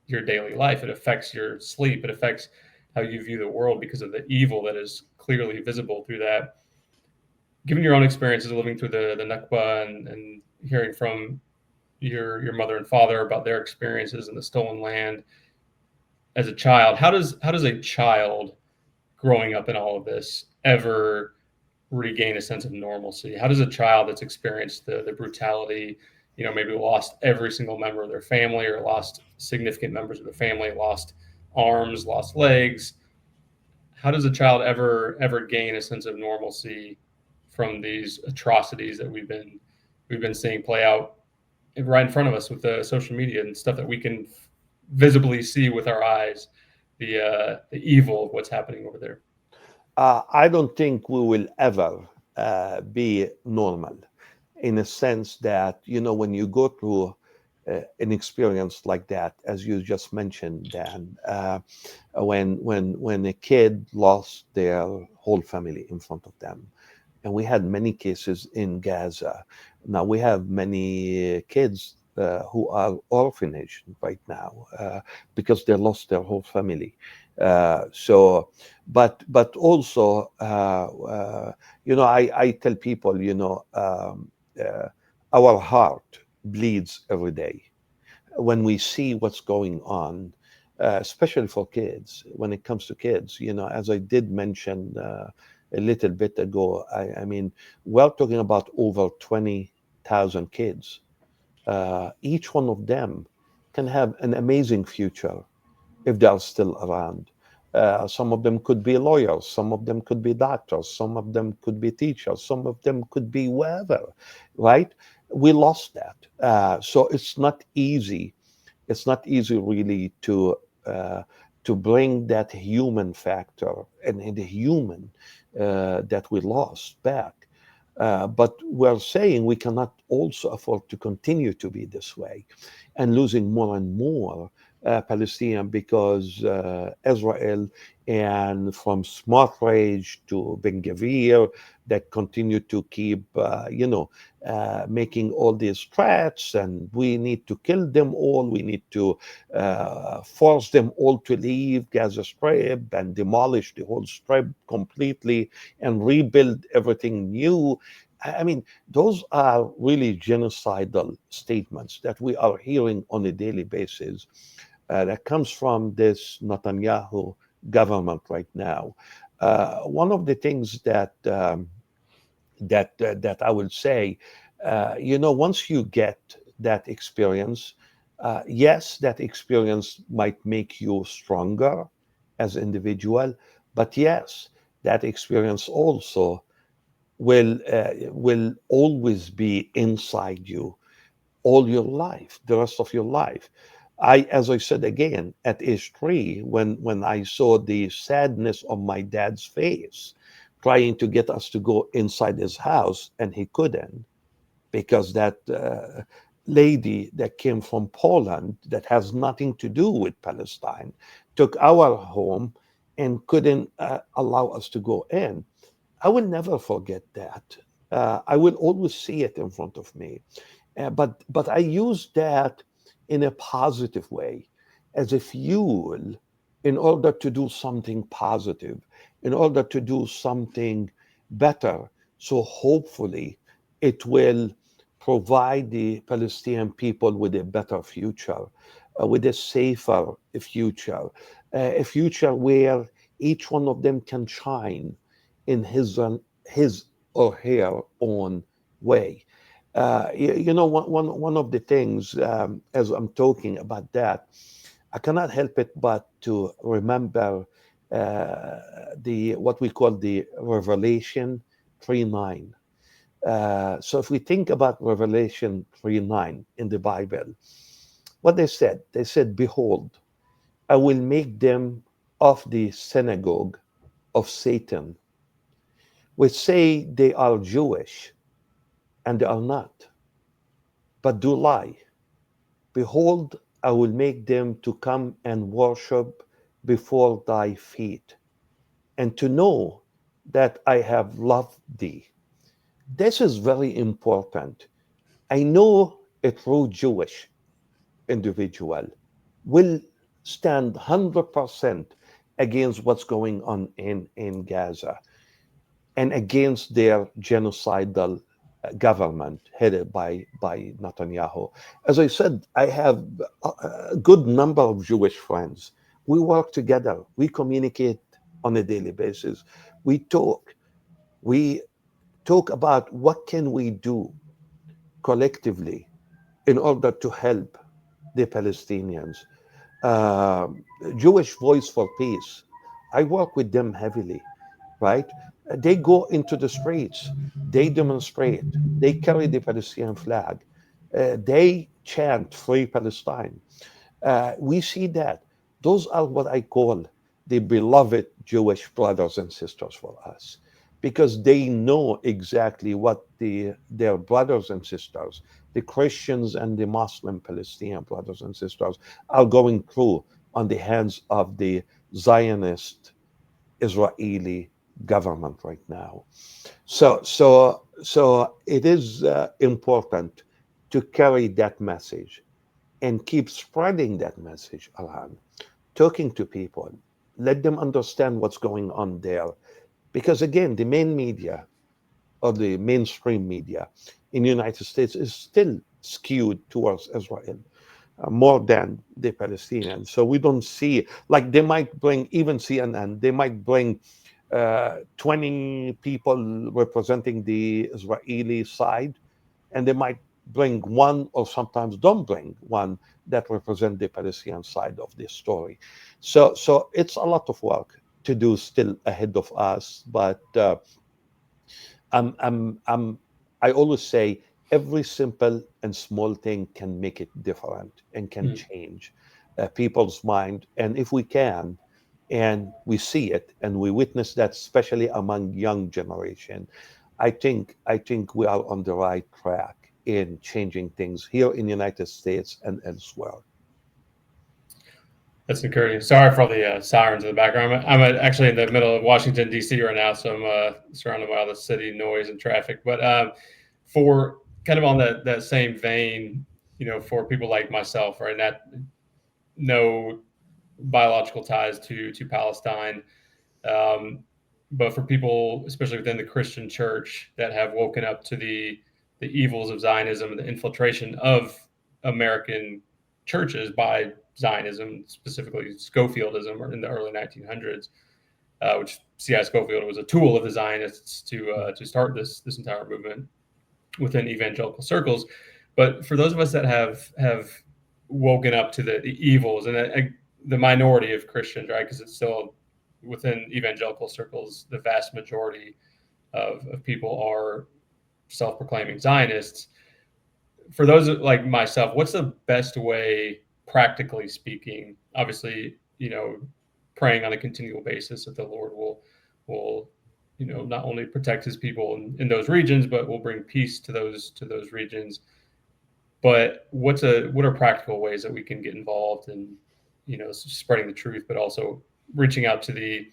your daily life. It affects your sleep. It affects how you view the world because of the evil that is clearly visible through that. Given your own experiences living through the Nakba and hearing from your mother and father about their experiences in the stolen land as a child, how does a child growing up in all of this ever regain a sense of normalcy? How does a child that's experienced the brutality, maybe lost every single member of their family, or lost significant members of their family, lost arms, lost legs, how does a child ever gain a sense of normalcy from these atrocities that we've been seeing play out right in front of us with the social media and stuff that we can visibly see with our eyes, the evil of what's happening over there? I don't think we will ever be normal, in a sense that, when you go through an experience like that, as you just mentioned, Dan, when a kid lost their whole family in front of them, and we had many cases in Gaza. Now we have many kids who are orphanage right now because they lost their whole family. But also, I tell people, our heart bleeds every day when we see what's going on, especially for kids. When it comes to kids, as I did mention a little bit ago, I mean, we're talking about over 20,000 kids. Each one of them can have an amazing future if they are still around. Some of them could be lawyers, some of them could be doctors, some of them could be teachers, some of them could be wherever, right? We lost that. So it's not easy. It's not easy really to bring that human factor and the human that we lost back. But we're saying we cannot also afford to continue to be this way and losing more and more Palestinian, because Israel, and from Smotrich to Ben Gvir, that continue to keep, making all these threats, and we need to kill them all. We need to force them all to leave Gaza Strip and demolish the whole strip completely and rebuild everything new. I mean, those are really genocidal statements that we are hearing on a daily basis. That comes from this Netanyahu government right now. One of the things that I would say, once you get that experience, yes, that experience might make you stronger as an individual, but yes, that experience also will always be inside you all your life, the rest of your life. As I said again, at age 3, when I saw the sadness on my dad's face, trying to get us to go inside his house, and he couldn't, because that lady that came from Poland that has nothing to do with Palestine took our home and couldn't allow us to go in. I will never forget that. I will always see it in front of me. But I use that in a positive way, as a fuel in order to do something positive, in order to do something better. So hopefully it will provide the Palestinian people with a better future, with a safer a future where each one of them can shine in his or her own way. One of the things, as I'm talking about that, I cannot help it but to remember the what we call the Revelation 3:9. So if we think about Revelation 3:9 in the Bible, what they said, "Behold, I will make them of the synagogue of Satan, which say they are Jewish, and they are not, but do lie. Behold, I will make them to come and worship before thy feet, and to know that I have loved thee." This is very important. I know a true Jewish individual will stand 100% against what's going on in Gaza and against their genocidal government headed by Netanyahu. As I said, I have a good number of Jewish friends. We work together. We communicate on a daily basis. We talk. We talk about what can we do collectively in order to help the Palestinians. Uh, Jewish Voice for Peace. I work with them heavily, right? They go into the streets, they demonstrate, they carry the Palestinian flag, they chant Free Palestine. We see that. Those are what I call the beloved Jewish brothers and sisters for us, because they know exactly what their brothers and sisters, the Christians and the Muslim Palestinian brothers and sisters, are going through on the hands of the Zionist Israeli government right now. So it is important to carry that message and keep spreading that message around, talking to people, let them understand what's going on there. Because again, the main media or the mainstream media in the United States is still skewed towards Israel more than the Palestinians. So we don't see, like they might bring, even CNN, they might bring 20 people representing the Israeli side, and they might bring one or sometimes don't bring one that represent the Palestinian side of this story. So it's a lot of work to do still ahead of us, but I always say every simple and small thing can make it different and can change people's mind. And if we can, and we see it and we witness that, especially among young generation, I think we are on the right track in changing things here in the United States and elsewhere. That's encouraging. Sorry for all the sirens in the background. Actually in the middle of Washington, D.C. right now, so I'm surrounded by all the city noise and traffic. But for kind of on that same vein, for people like myself, right, that no biological ties to Palestine, but for people, especially within the Christian church, that have woken up to the evils of Zionism and the infiltration of American churches by Zionism, specifically Schofieldism, in the early 1900s, which C.I. Scofield was a tool of the Zionists to start this entire movement within evangelical circles. But for those of us that have woken up to the evils and the minority of Christians, right? Because it's still within evangelical circles, the vast majority of people are self-proclaiming Zionists. For those like myself, what's the best way, practically speaking? Obviously, praying on a continual basis that the Lord will not only protect His people in those regions, but will bring peace to those regions. But what are practical ways that we can get involved in, spreading the truth, but also reaching out to the,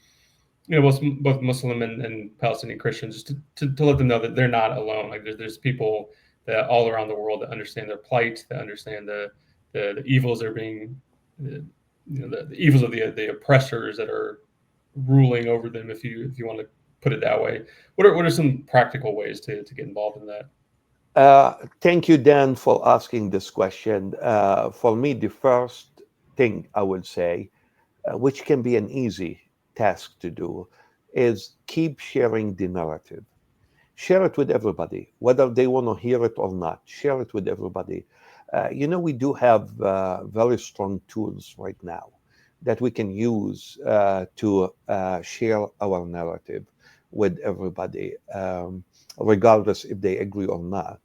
both Muslim and Palestinian Christians, just to let them know that they're not alone. Like there's people that all around the world that understand their plight, that understand the evils that are being, the evils of the oppressors that are ruling over them, if you want to put it that way. What are some practical ways to get involved in that? Thank you, Dan, for asking this question. For me, the first thing I would say, which can be an easy task to do, is keep sharing the narrative. Share it with everybody, whether they want to hear it or not. Share it with everybody. We do have very strong tools right now that we can use to share our narrative with everybody, regardless if they agree or not,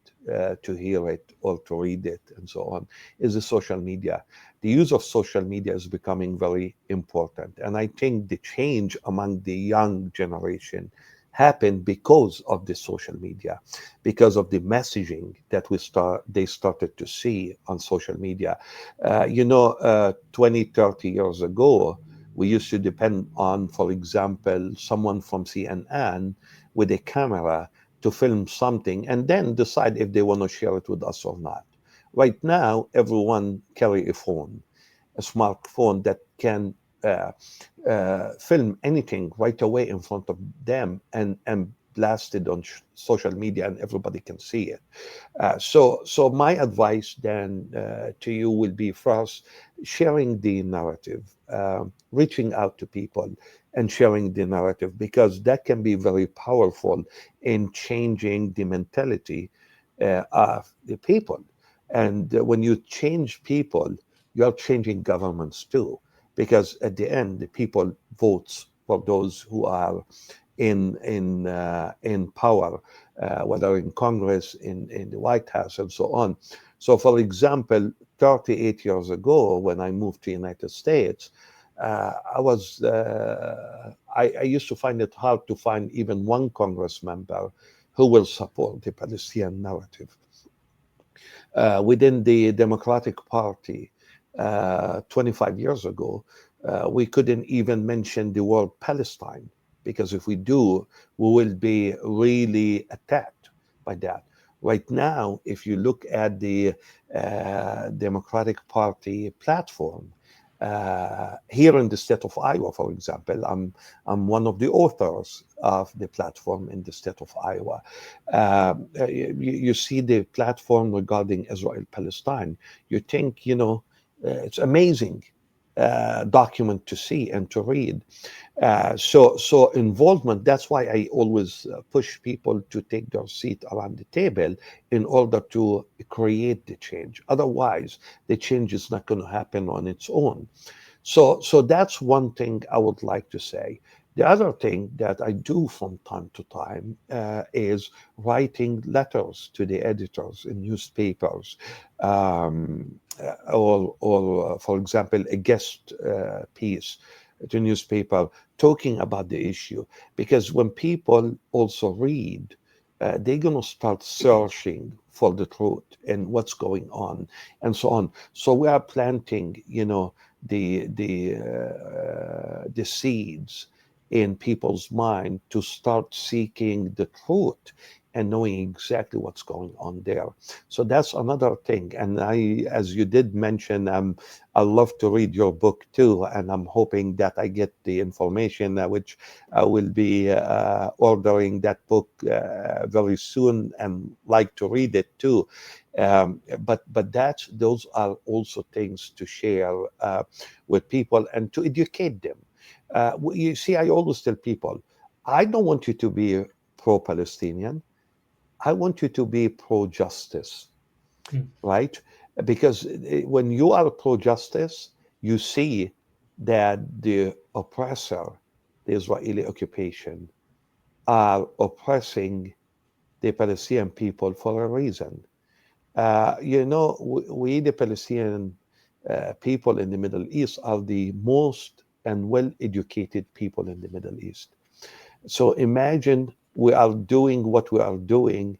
to hear it or to read it and so on, is the social media. The use of social media is becoming very important. And I think the change among the young generation happened because of the social media, because of the messaging that they started to see on social media. 20, 30 years ago, we used to depend on, for example, someone from CNN with a camera to film something and then decide if they want to share it with us or not. Right now, everyone carry a phone, a smartphone that can film anything right away in front of them and blast it on social media, and everybody can see it. So my advice then to you will be, first, sharing the narrative, reaching out to people and sharing the narrative, because that can be very powerful in changing the mentality of the people. And when you change people, you are changing governments too, because at the end, the people votes for those who are in power, whether in Congress, in the White House, and so on. So, for example, 38 years ago, when I moved to the United States, I used to find it hard to find even one Congress member who will support the Palestinian narrative. Within the Democratic Party, 25 years ago, we couldn't even mention the word Palestine, because if we do, we will be really attacked by that. Right now, if you look at the Democratic Party platform, here in the state of Iowa, for example, I'm one of the authors of the platform in the state of Iowa. You see the platform regarding Israel-Palestine. You think, it's amazing document to see and to read. So involvement, that's why I always push people to take their seat around the table in order to create the change. Otherwise, the change is not going to happen on its own. So that's one thing I would like to say. The other thing that I do from time to time is writing letters to the editors in newspapers, or for example, a guest piece to newspaper talking about the issue. Because when people also read, they're going to start searching for the truth and what's going on and so on. So we are planting, the seeds in people's mind to start seeking the truth and knowing exactly what's going on there. So that's another thing. And as you did mention, I love to read your book too, and I'm hoping that I get the information, which I will be ordering that book very soon, and like to read it too. But those are also things to share with people and to educate them. You see, I always tell people, I don't want you to be pro-Palestinian. I want you to be pro-justice, right? Because when you are pro-justice, you see that the oppressor, the Israeli occupation, are oppressing the Palestinian people for a reason. We, the Palestinian people in the Middle East, are the most and well-educated people in the Middle East. So imagine we are doing what we are doing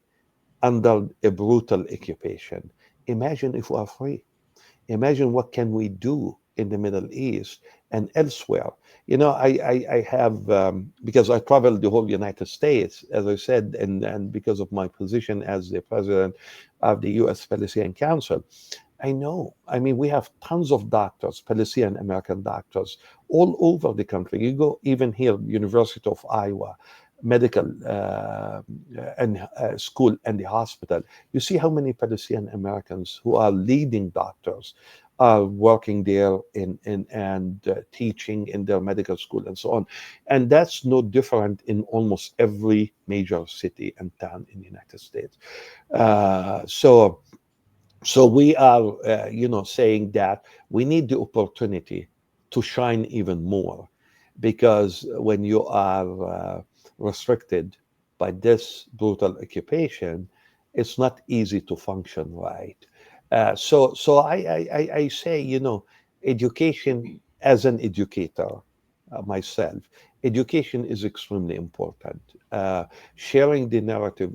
under a brutal occupation. Imagine if we are free. Imagine what can we do in the Middle East and elsewhere. I have, because I traveled the whole United States, as I said, and because of my position as the president of the U.S. Palestinian Council, I know. I mean, we have tons of doctors, Palestinian American doctors, all over the country. You go even here, University of Iowa, medical and school and the hospital. You see how many Palestinian Americans who are leading doctors are working there and teaching in their medical school and so on. And that's no different in almost every major city and town in the United States. So we are, saying that we need the opportunity to shine even more, because when you are restricted by this brutal occupation, it's not easy to function right. So I say, education as an educator myself, education is extremely important. Sharing the narrative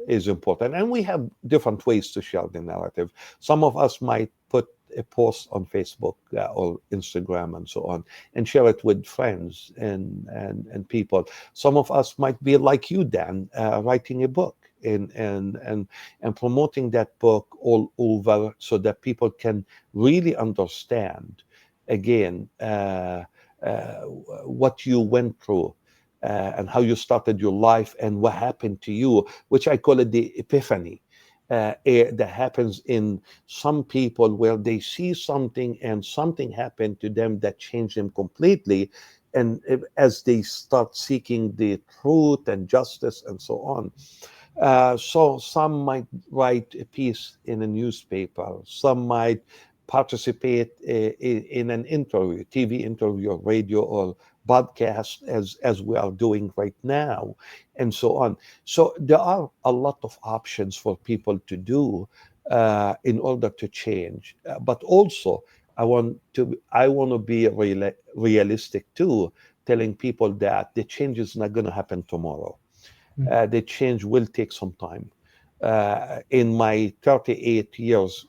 is important, and we have different ways to share the narrative. Some of us might put a post on Facebook or Instagram and so on, and share it with friends and people. Some of us might be like you, Dan, writing a book and promoting that book all over, so that people can really understand again what you went through, and how you started your life and what happened to you, which I call it the epiphany. That happens in some people, where they see something and something happened to them that changed them completely. And as they start seeking the truth and justice and so on. So some might write a piece in a newspaper, some might participate in an interview, TV interview, or radio, or podcast, as we are doing right now, and so on. So there are a lot of options for people to do in order to change. But also, I want to be realistic too, telling people that the change is not going to happen tomorrow. The change will take some time. In my 38 years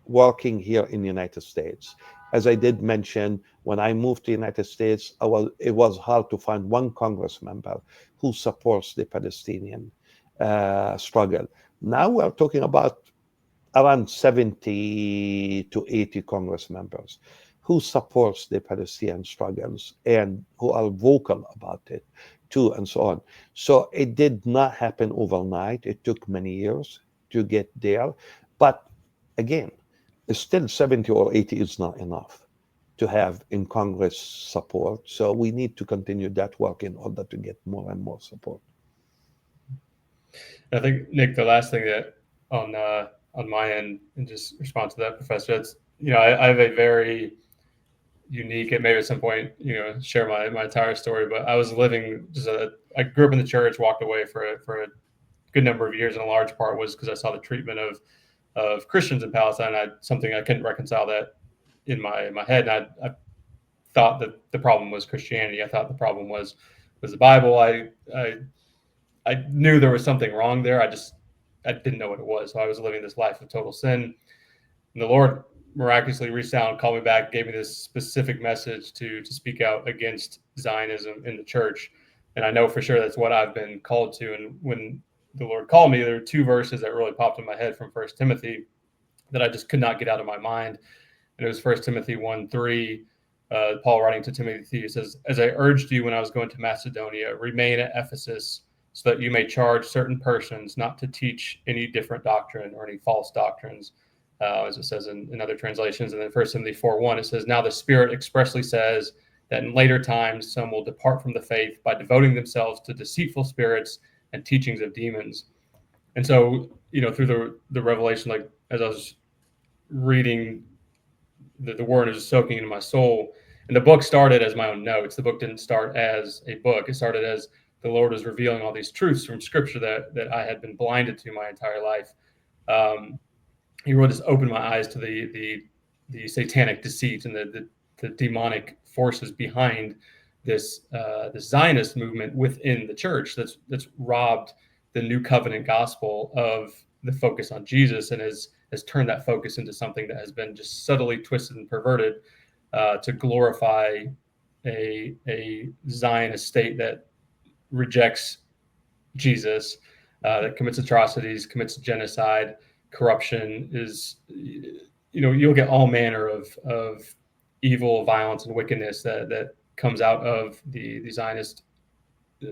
working here in the United States, as I did mention, when I moved to the United States, it was hard to find one Congress member who supports the Palestinian struggle. Now we're talking about around 70 to 80 Congress members who supports the Palestinian struggles and who are vocal about it too, and so on. So it did not happen overnight. It took many years to get there. But again, still 70 or 80 is not enough to have in Congress support. So we need to continue that work in order to get more and more support. I think, Nick, the last thing that on my end, and just respond to that, Professor, it's, I have a very unique, and maybe at some point, share my entire story, but I was living I grew up in the church, walked away for a good number of years, and a large part was because I saw the treatment of Christians in Palestine. Something I couldn't reconcile that in my head. And I thought that the problem was Christianity. I thought the problem was the Bible. I knew there was something wrong there. I didn't know what it was. So I was living this life of total sin. And the Lord miraculously reached out and called me back, gave me this specific message to speak out against Zionism in the church. And I know for sure that's what I've been called to. And when the Lord called me, there were two verses that really popped in my head from 1 Timothy that I just could not get out of my mind. And it was 1 Timothy 1:3, Paul writing to Timothy, says, "As I urged you when I was going to Macedonia, remain at Ephesus, so that you may charge certain persons not to teach any different doctrine or any false doctrines," as it says in other translations. And then 1 Timothy 4:1, it says, "Now the Spirit expressly says that in later times some will depart from the faith by devoting themselves to deceitful spirits and teachings of demons." And so, through the revelation, like as I was reading, the word is soaking into my soul. And the book started as my own notes. The book didn't start as a book. It started as the Lord was revealing all these truths from Scripture that I had been blinded to my entire life. He really just opened my eyes to the satanic deceit and the demonic forces behind this Zionist movement within the church that's robbed the new covenant gospel of the focus on Jesus, and has has turned that focus into something that has been just subtly twisted and perverted to glorify a Zionist state that rejects Jesus, that commits atrocities, commits genocide, corruption. Is, you'll get all manner of evil, violence, and wickedness that comes out of the Zionist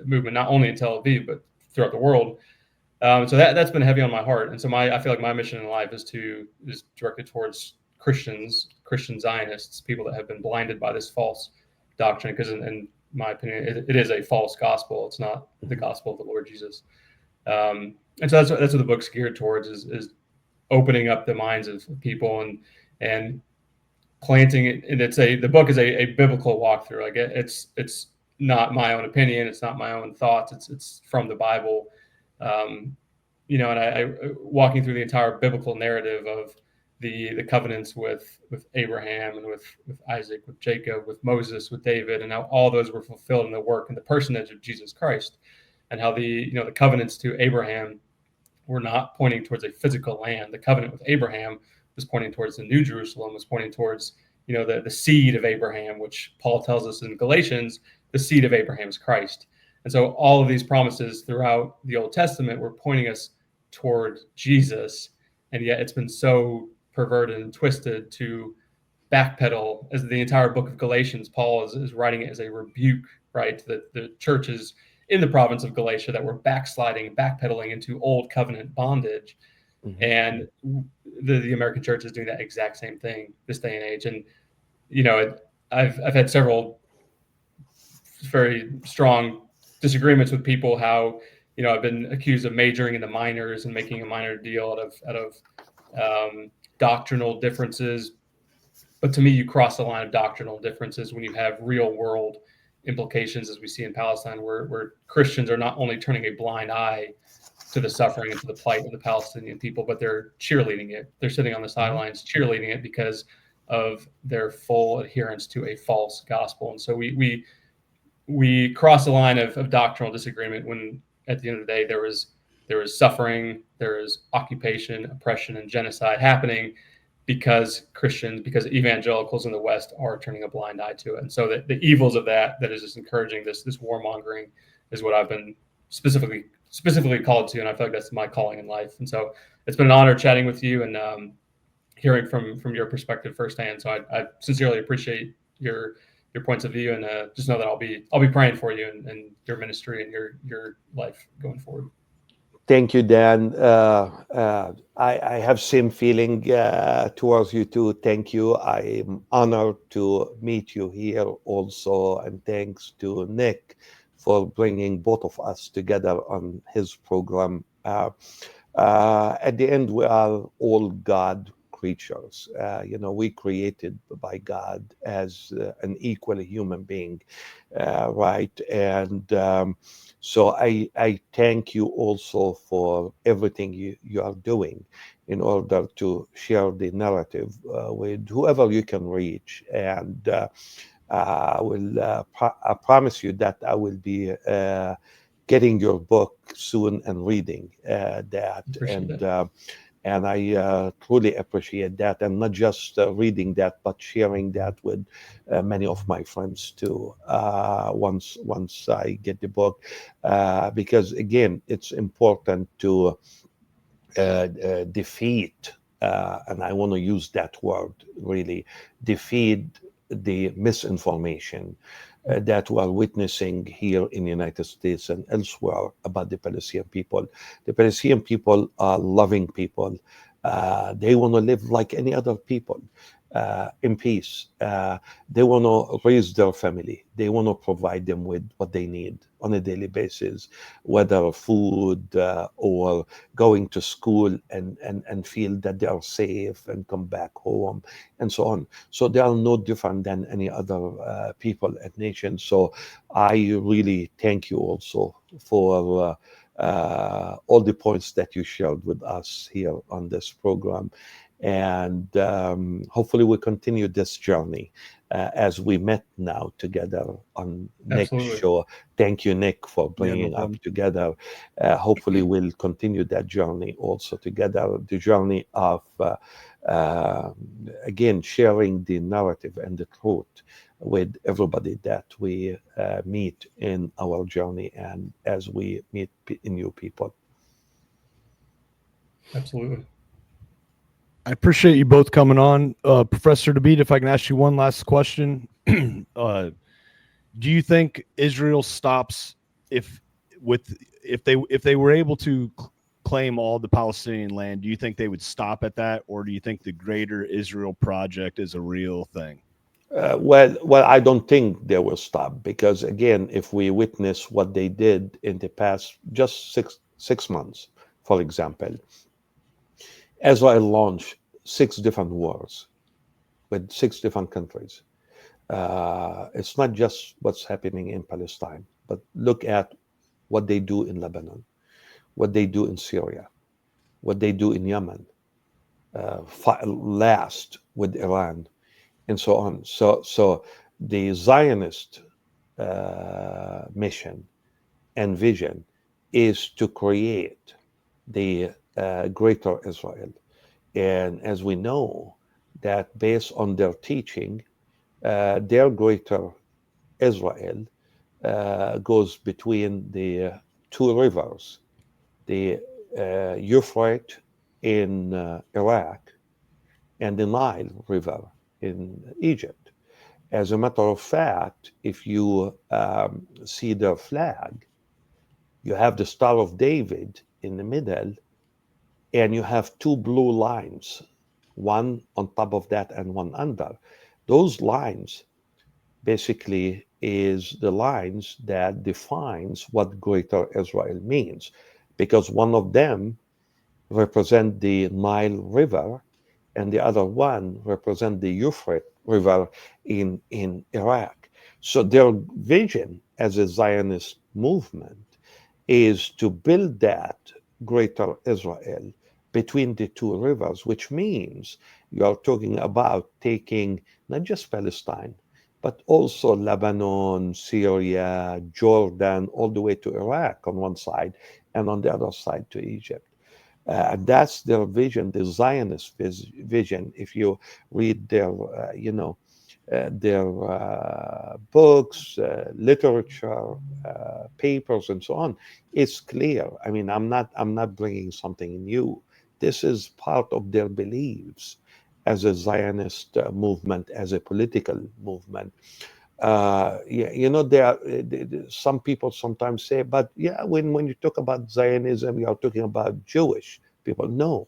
movement, not only in Tel Aviv but throughout the world. So that's been heavy on my heart, and so I feel like my mission in life is directed towards Christian Zionists, people that have been blinded by this false doctrine, because in my opinion, it is a false gospel. It's not the gospel of the Lord Jesus. And so that's what the book's geared towards, is opening up the minds of people and planting it. And the book is a biblical walkthrough. Like it's not my own opinion. It's not my own thoughts. It's from the Bible. And I walking through the entire biblical narrative of the covenants with Abraham and with Isaac, with Jacob, with Moses, with David, and how all those were fulfilled in the work and the personage of Jesus Christ, and how the covenants to Abraham were not pointing towards a physical land. The covenant with Abraham was pointing towards the New Jerusalem, was pointing towards the seed of Abraham, which Paul tells us in Galatians, the seed of Abraham is Christ. And so all of these promises throughout the Old Testament were pointing us toward Jesus, and yet it's been so perverted and twisted to backpedal. As the entire book of Galatians, Paul is writing it as a rebuke, right, to the churches in the province of Galatia that were backsliding, backpedaling into old covenant bondage. Mm-hmm. And the American church is doing that exact same thing this day and age. And I've had several very strong disagreements with people, how I've been accused of majoring in the minors and making a minor deal out of doctrinal differences. But to me, you cross the line of doctrinal differences when you have real world implications, as we see in Palestine, where Christians are not only turning a blind eye to the suffering and to the plight of the Palestinian people, but they're cheerleading it. They're sitting on the sidelines cheerleading it because of their full adherence to a false gospel. And so we cross the line of doctrinal disagreement when, at the end of the day, there was suffering, there is occupation, oppression, and genocide happening because evangelicals in the West are turning a blind eye to it. And so the evils of that is just encouraging this warmongering is what I've been specifically called to, and I feel like that's my calling in life. And so it's been an honor chatting with you and hearing from your perspective firsthand. So I sincerely appreciate your points of view, and just know that I'll be praying for you and your ministry and your life going forward. Thank you, Dan. I have same feeling towards you too. Thank you. I'm honored to meet you here also, and thanks to Nick for bringing both of us together on his program. At the end, we are all God creatures. We created by God as an equal human being, right? And so I thank you also for everything you are doing in order to share the narrative with whoever you can reach. And I promise you that I will be getting your book soon and reading that. And I truly appreciate that, and not just reading that, but sharing that with many of my friends too. Once I get the book, because again, it's important to defeat, and I want to use that word really, defeat the misinformation that we are witnessing here in the United States and elsewhere about the Palestinian people. The Palestinian people are loving people. They want to live like any other people in peace. They want to raise their family. They want to provide them with what they need on a daily basis, whether food or going to school and feel that they are safe and come back home and so on. So they are no different than any other people and nation. So I really thank you also for all the points that you shared with us here on this program. And hopefully we continue this journey as we met now together on Nick's Absolutely. show. Thank you, Nick, for Yeah, no bringing problem. up together. Hopefully we'll continue that journey also together, the journey of, uh, again, sharing the narrative and the truth with everybody that we meet in our journey and as we meet new people. Absolutely. I appreciate you both coming on. Professor Dabeet, if I can ask you one last question. Do you think Israel stops if with if they were able to claim all the Palestinian land? Do you think they would stop at that, or do you think the greater Israel project is a real thing? Well, I don't think they will stop because, again, if we witness what they did in the past just six months, for example, Israel launched 6 different wars with 6 different countries. It's not just what's happening in Palestine, but look at what they do in Lebanon, what they do in Syria, what they do in Yemen, last with Iran, and so on. So the Zionist mission and vision is to create the greater Israel. And as we know, that based on their teaching, their greater Israel goes between the 2 rivers, the Euphrates in Iraq and the Nile River in Egypt. As a matter of fact, if you see their flag, you have the Star of David in the middle, and you have 2 blue lines, one on top of that and one under. Those lines basically is the lines that defines what Greater Israel means, because one of them represent the Nile River, and the other one represent the Euphrates River in Iraq. So their vision as a Zionist movement is to build that greater Israel between the 2 rivers, which means you're talking about taking not just Palestine, but also Lebanon, Syria, Jordan, all the way to Iraq on one side, and on the other side to Egypt. That's their vision, the Zionist vision. If you read their, their books, literature, papers, and so on, it's clear. I mean, I'm not bringing something new. This is part of their beliefs as a Zionist movement, as a political movement. There are some people sometimes say, but yeah, when you talk about Zionism, you are talking about Jewish people. No,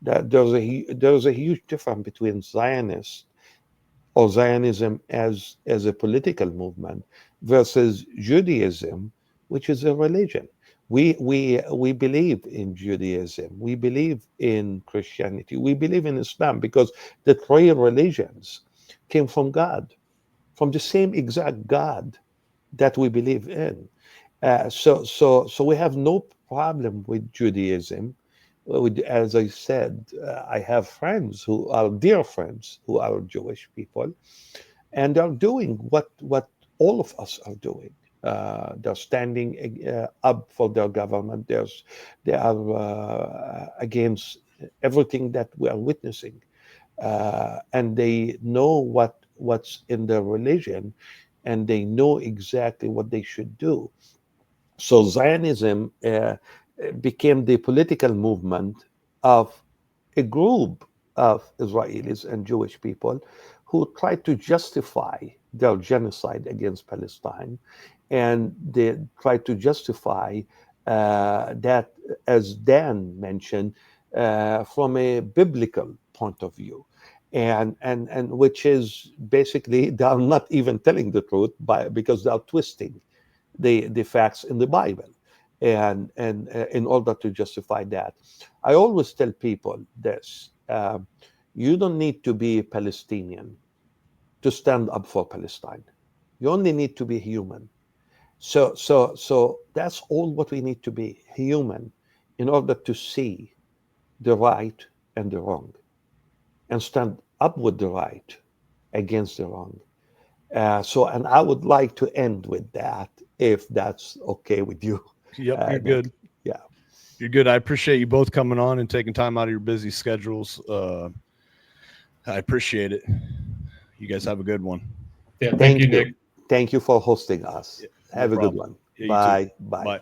that there's a huge difference between Zionists or Zionism as a political movement versus Judaism, which is a religion. We believe in Judaism. We believe in Christianity. We believe in Islam because the 3 religions came from God, from the same exact God that we believe in. So we have no problem with Judaism. As I said, I have friends who are dear friends who are Jewish people, and they're doing what all of us are doing. They're standing up for their government. They are against everything that we are witnessing, and they know what's in their religion, and they know exactly what they should do. So Zionism became the political movement of a group of Israelis and Jewish people who tried to justify their genocide against Palestine, and they tried to justify that, as Dan mentioned, from a biblical point of view. And which is basically they are not even telling the truth because they are twisting the facts in the Bible, and in order to justify that. I always tell people this: you don't need to be a Palestinian to stand up for Palestine. You only need to be human. So that's all what we need to be, human, in order to see the right and the wrong. and stand up with the right against the wrong. And I would like to end with that, if that's okay with you. Yep, you're Nick. good. Yeah. You're good. I appreciate you both coming on and taking time out of your busy schedules. I appreciate it. You guys have a good one. Yeah, thank you, Nick. Thank you for hosting us. Yeah, no Have a good problem. one. Yeah, you too. Bye. Bye.